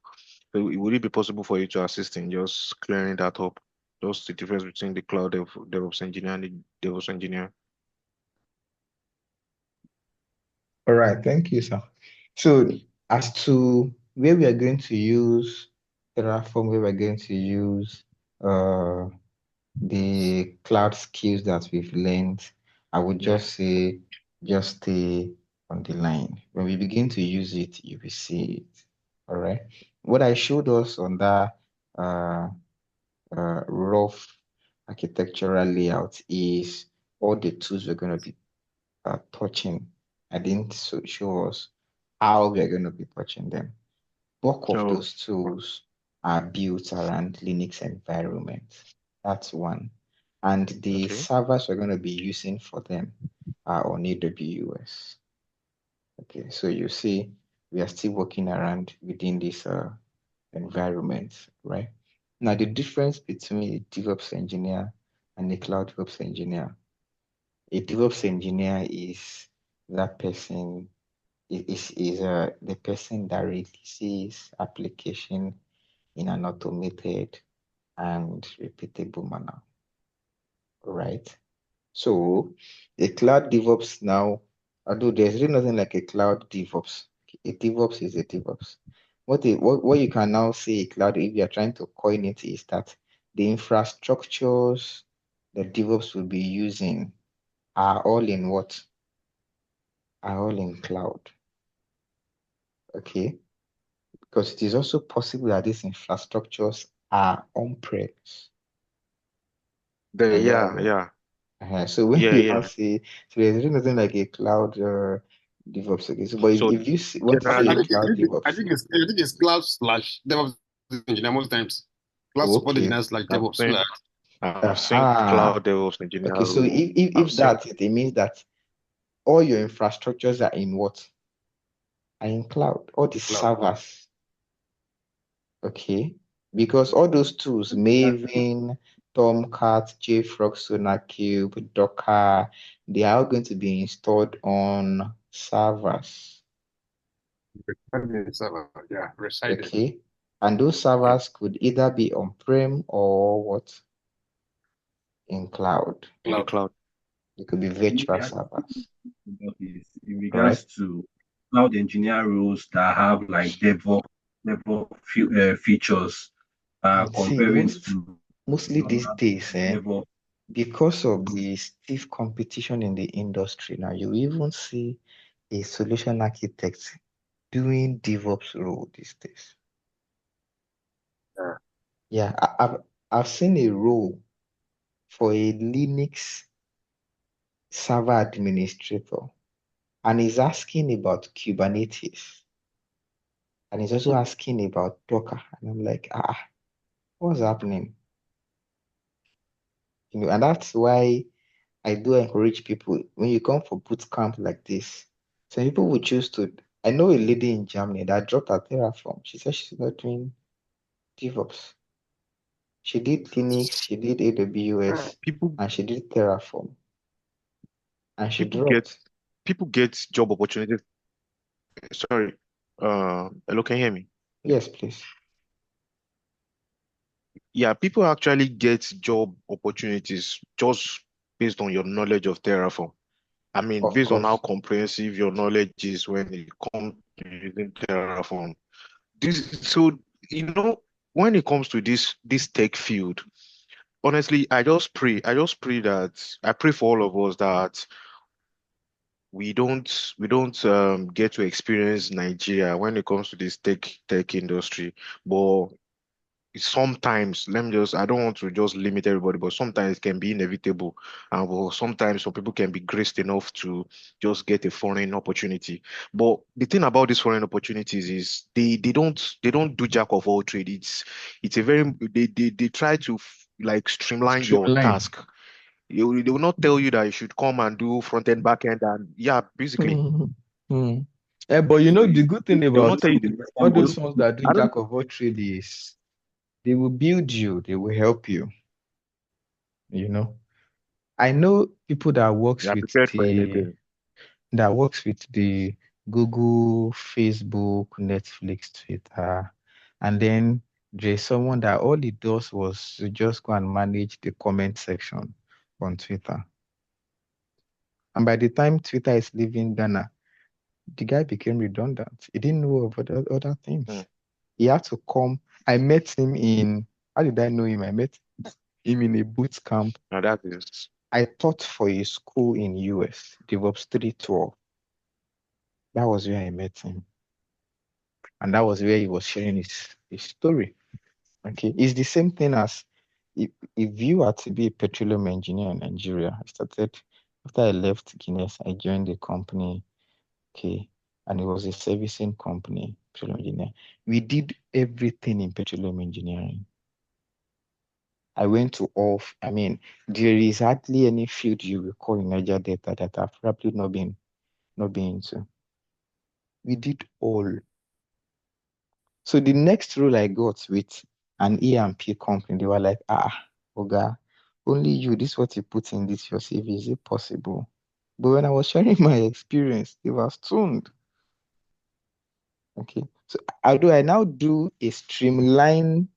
So would it be possible for you to assist in just clearing that up? Just the difference between the DevOps engineer and the DevOps engineer. All right, thank you, sir. So as to where we are going to use Terraform, where we're going to use uh, the cloud skills that we've learned, I would just say just stay on the line. When we begin to use it, you will see it. All right. What I showed us on that uh, rough architectural layout is all the tools we're going to be touching. I didn't show us how we're going to be touching them. Bulk of Oh, those tools are built around Linux environment. That's one. And the okay. servers we're going to be using for them are on AWS. Okay, so you see, we are still working around within this environment, right? Now, the difference between a DevOps engineer and a cloud DevOps engineer, a DevOps engineer is that person is the person that releases application in an automated and repeatable manner, right? So a cloud DevOps now, although there's really nothing like a cloud DevOps, a DevOps is a DevOps. What you can now say a cloud, if you're trying to coin it, is that the infrastructures the DevOps will be using are all in what? Are all in cloud. Okay. Because it is also possible that these infrastructures are on-premise. Are you Yeah, aware? yeah, So when yeah, you now yeah. say, so there's really nothing like a cloud DevOps. Okay, so but So if you want to I say think, a I generally, think, I cloud think, I DevOps, think it's cloud slash DevOps engineer most times. Cloud support okay, engineer slash I've DevOps. So seen that I've seen aha, cloud DevOps engineer okay. So role. I've if seen that's it, it means that all your infrastructures are in what? Are in cloud. All the cloud. servers, okay, because all those tools, Maven, Tomcat, JFrog, SonarCube, Docker, they are all going to be installed on servers, Yeah, resided. okay? And those okay. servers could either be on-prem or what? In cloud. In the Cloud. cloud. It could be Me, virtual I think servers, about is in all right? regards to cloud engineer roles that have like DevOps features See, comparing to mostly these normal days, DevOps. because of the stiff competition in the industry now, you even see a solution architect doing DevOps role these days. Yeah. Yeah, I've seen a role for a Linux server administrator, and he's asking about Kubernetes, and he's also asking about Docker, and I'm like, what's happening? And that's why I do encourage people when you come for boot camp like this. Some people will choose to. I know a lady in Germany that dropped her Terraform. She said she's not doing DevOps. She did Linux, she did AWS, People and she did Terraform, and she people get dropped. people get job opportunities. Sorry. Hello, can you hear me? Yes, please. Yeah, people actually get job opportunities just based on your knowledge of Terraform. I mean, Of based on how course. comprehensive your knowledge is when it comes to using Terraform. So when it comes to this tech field, honestly, I just pray that I pray for all of us that we don't get to experience Nigeria when it comes to this tech industry. But sometimes, I don't want to just limit everybody, but sometimes it can be inevitable. And well, sometimes some people can be graced enough to just get a foreign opportunity. But the thing about these foreign opportunities is they don't do jack of all trades. It's a very they try to like streamline your Streamline. task. They will not tell you that you should come and do front end, back end, and yeah, basically. But you know, the good thing They will about not tell you the best all time, but those ones that do I don't. jack of all trades is they will build you, they will help you, you know. I know people They are prepared for anything. that works with the Google, Facebook, Netflix, Twitter, and then there's someone that all he does was to just go and manage the comment section on Twitter. And by the time Twitter is leaving Ghana, the guy became redundant. He didn't know about other things. He had to come. I met him in, how did I know him? I met him in a boot camp. Now that is. I taught for a school in US, DevOps 312. That was where I met him. And that was where he was sharing his story. Okay. It's the same thing as if you are to be a petroleum engineer in Nigeria. After I left Guinness, I joined the company. Okay. And it was a servicing company, petroleum engineer. We did everything in petroleum engineering. I went to I mean, there is hardly any field you will call in Niger Delta that I've probably not been into. We did all. So the next role I got with an E&P company, they were like, Oga, only you, this is what you put in this your CV, is it possible? But when I was sharing my experience, they were stunned. Okay. So although I now do a streamline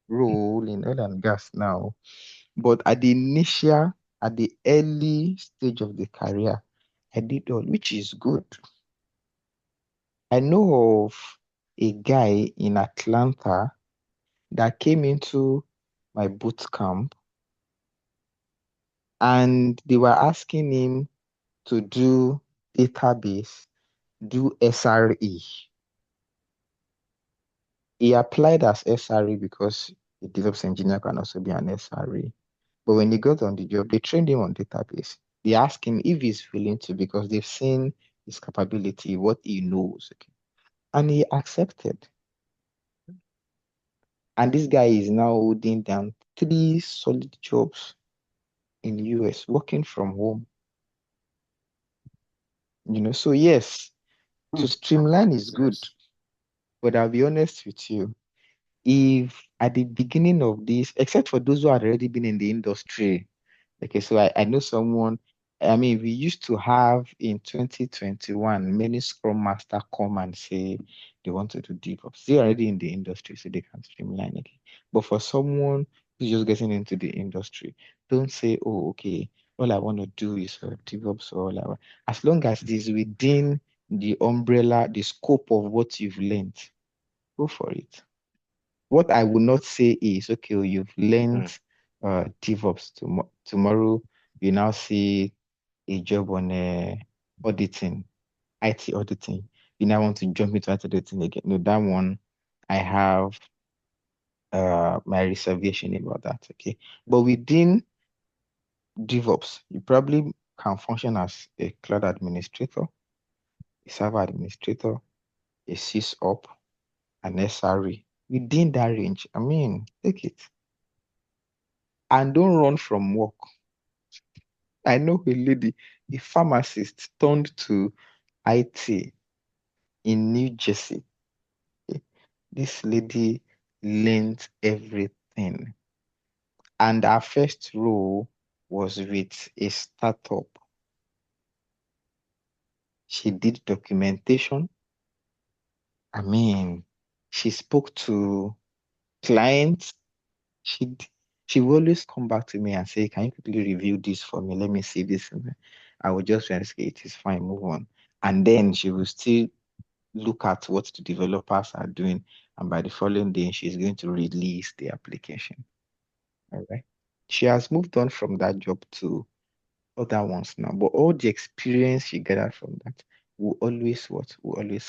role in oil and gas now, but at the early stage of the career, I did all, which is good. I know of a guy in Atlanta that came into my boot camp and they were asking him to do database, do SRE. He applied as SRE because a DevOps engineer can also be an SRE. But when he got on the job, they trained him on database. They asked him if he's willing to because they've seen his capability, what he knows. Okay. And he accepted. And this guy is now holding down 3 solid jobs in the US, working from home. So yes, to streamline is good. But I'll be honest with you, if at the beginning of this, except for those who had already been in the industry, okay, so I know someone, I mean, we used to have in 2021 many Scrum Master come and say they want to do DevOps. They're already in the industry, so they can streamline it. But for someone who's just getting into the industry, don't say, oh, okay, all I want to do is DevOps or all I want. As long as it is within the umbrella, the scope of what you've learned, go for it. What I would not say is, okay, you've learned DevOps. Tomorrow, you now see a job on auditing, IT auditing. You now want to jump into IT auditing again. No, that one, I have my reservation about that. Okay. But within DevOps, you probably can function as a cloud administrator, a server administrator, a SysOp, an SRE. Within that range, I mean, take it. And don't run from work. I know a lady, a pharmacist, turned to IT in New Jersey. This lady learned everything. And her first role was with a startup. She did documentation. I mean, she spoke to clients. She she will always come back to me and say, can you quickly review this for me? Let me see this. I will just say, it is fine, move on. And then she will still look at what the developers are doing. And by the following day, she's going to release the application. All right. She has moved on from that job to other ones now. But all the experience she gathered from that will always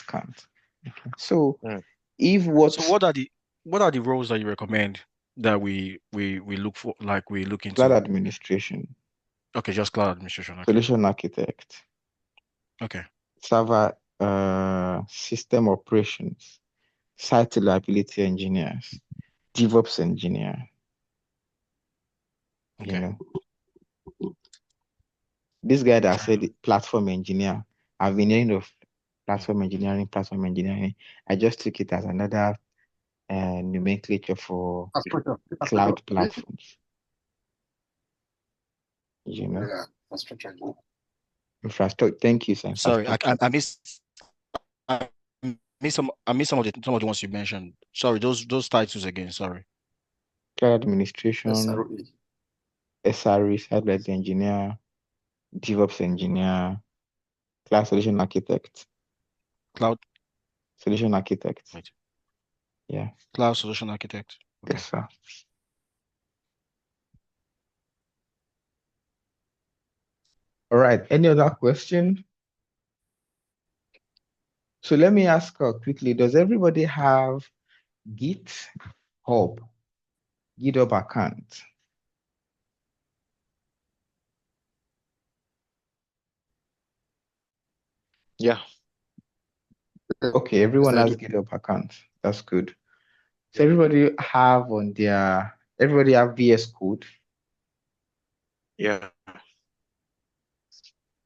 count. Okay. So Mm. if what So what are the what are the roles that you recommend that we look for, like we look Cloud into? administration, Okay, just cloud administration. Okay. solution architect, Okay. server system operations, site reliability engineers, DevOps engineer, you Okay. know. This guy that said platform engineer, I've been hearing of platform engineering. I just took it as another nomenclature for cloud platforms. You know, Yeah, infrastructure. infrastructure. Thank you, sir. Sorry, I missed some of the ones you mentioned. Sorry, those titles again. Sorry. Cloud administration, SRE. SRE, site reliability engineer, DevOps engineer, cloud solution architect, Cloud. solution architect. Wait. Yeah. Cloud solution architect. Okay. Yes, sir. All right. Any other question? So let me ask quickly, does everybody have GitHub account? Yeah. Okay, everyone Yes, I has do. GitHub account. That's good. So everybody have VS Code. Yeah.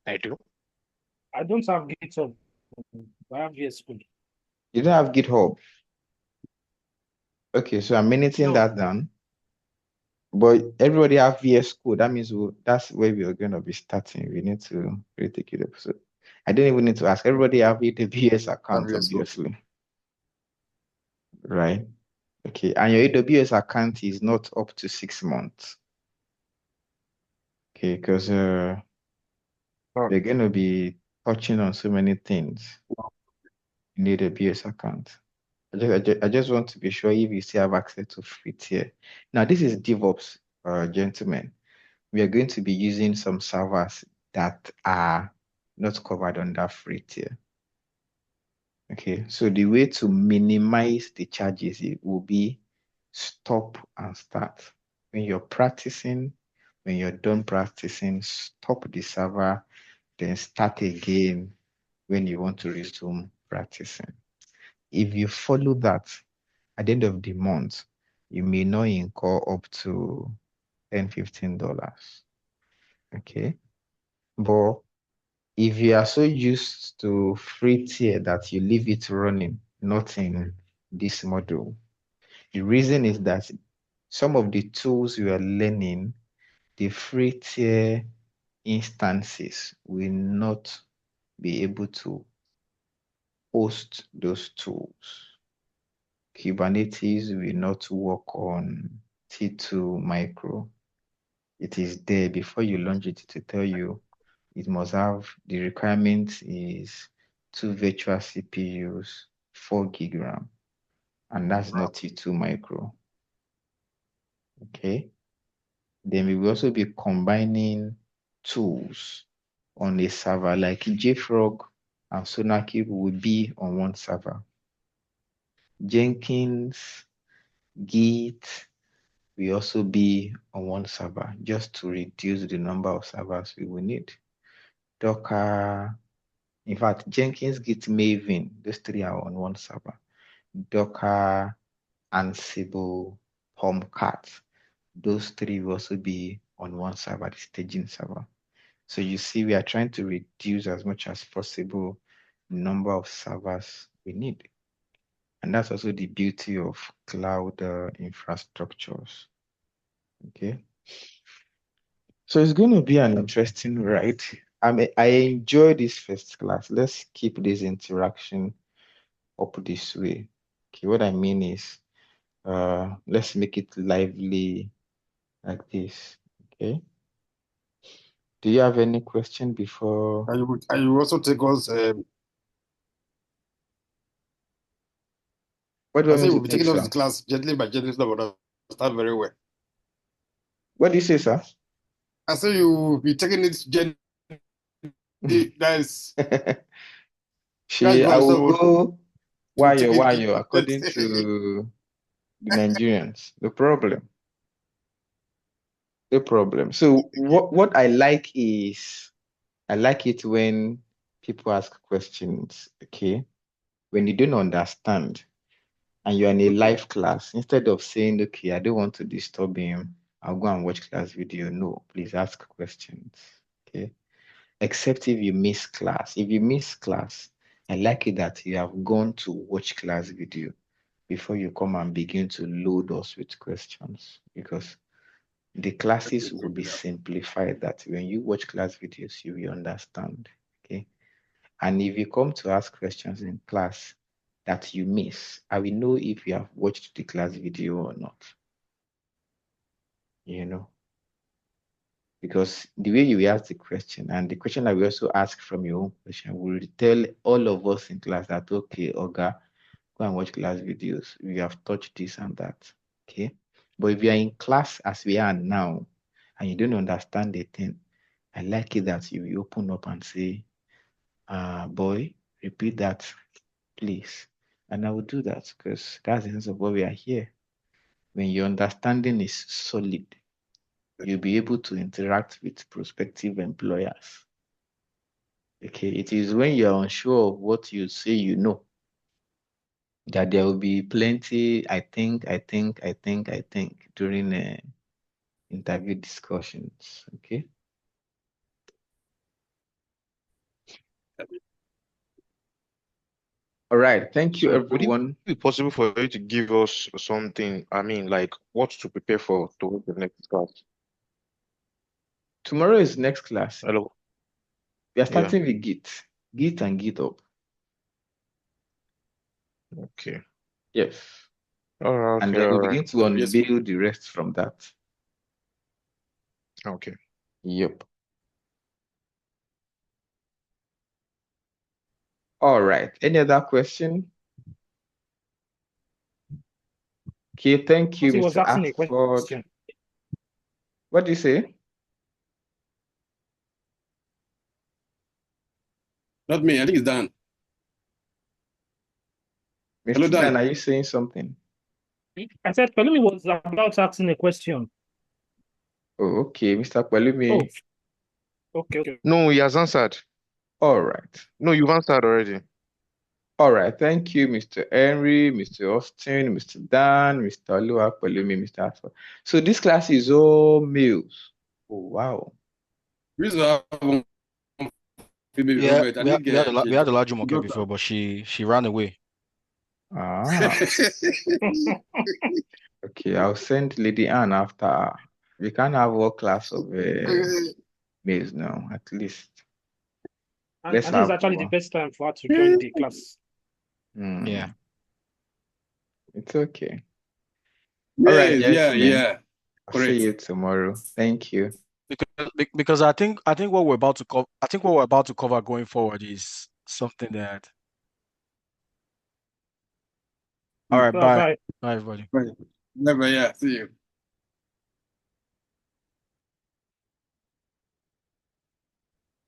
I do. I don't have GitHub. I have VS Code. You don't have GitHub. Okay, so I'm minuting No. that down. But everybody have VS Code. That means that's where we are going to be starting. We need to really take it up. So I don't even need to ask. Everybody have AWS account, VS Code. obviously. Right? Okay, and your AWS account is not up to 6 months. Okay, because they're going to be touching on so many things in the AWS account. I just want to be sure if you still have access to free tier. Now, this is DevOps, gentlemen. We are going to be using some servers that are not covered under free tier. Okay, so the way to minimize the charges, it will be stop and start. When you're practicing, when you're done practicing, stop the server, then start again when you want to resume practicing. If you follow that, at the end of the month, you may not incur up to $10, $15. Okay. But if you are so used to free tier that you leave it running, not in this model, the reason is that some of the tools you are learning, the free tier instances will not be able to host those tools. Kubernetes will not work on T2 micro. It is there before you launch it to tell you it must have, the requirement is 2 virtual CPUs, 4 gig RAM, and that's not T2 micro. Okay. Then we will also be combining tools on a server like JFrog and SonarQube will be on one server. Jenkins, Git will also be on one server just to reduce the number of servers we will need. Docker, in fact, Jenkins, Git, Maven, those three are on one server. Docker, Ansible, Tomcat, those three will also be on one server, the staging server. So you see, we are trying to reduce as much as possible the number of servers we need. And that's also the beauty of cloud infrastructures. Okay. So it's going to be an interesting ride. I enjoy this first class. Let's keep this interaction up this way. Okay, what I mean is, let's make it lively like this. Okay. Do you have any question before? And you also take us. What do you I want say me to we'll be take, taking us sir? to class gently by gently, so but understand very well. What do you say, sir? I say you'll be taking it gently. That's I will so go to why take you it. according to The Nigerians. No problem. No problem. So what I like is I like it when people ask questions, okay? When you don't understand and you're in a live class, instead of saying, okay, I don't want to disturb him, I'll go and watch class video. No, please ask questions, okay? Except if you miss class. If you miss class, I like it that you have gone to watch class video before you come and begin to load us with questions, because the classes will be simplified that when you watch class videos, you will understand, okay? And if you come to ask questions in class that you miss, I will know if you have watched the class video or not, you know, because the way you will ask the question and the question that we also ask from your own question will tell all of us in class that, okay, Oga, go and watch class videos. We have touched this and that, okay? But if you are in class as we are now and you don't understand the thing, I like it that you will open up and say, boy, repeat that, please. And I will do that because that's the sense of why we are here. When your understanding is solid, you'll be able to interact with prospective employers. Okay, it is when you're unsure of what you say you know that there will be plenty, I think, during interview discussions. Okay. All right. Thank you, So would it everyone. be possible for you to give us something, I mean, like what to prepare for towards the next class? Tomorrow is next class. Hello? We are Yeah, starting with Git and GitHub. okay. Yes. And Okay, then all we right. begin to Yes. unveil the rest from that. Okay. Yep. All right. Any other question? Okay. Thank you, He was Mr. asking a Ashford. question. What do you say? Not me. I think it's Dan. Hello, Mr. Dan, Dan. are you saying something? I said Pelumi was about asking a question. Oh, okay. Mr. Oh, Palumi. okay. No, he has answered. All right. No, you've answered already. All right. Thank you, Mr. Henry, Mr. Austin, Mr. Dan, Mr. Olua Palumi, Mr. Ashford. So this class is all males. Oh, wow. We used to have one female Yeah, roommate. I we had think we had a she we had a large dropped before, out. but she ran away. Ah, okay. I'll send Lady Anne after her. We can't have all class of males now, at least. And Let's this is have actually the one. best time for her to join the class. Yeah. It's okay. All right, Yes, yeah, gentlemen. yeah. I'll see Correct. you tomorrow. Thank you. Because I think what we're about to cover going forward is something that. All right, bye. Bye. Bye, everybody. Right. Never, yeah. See you.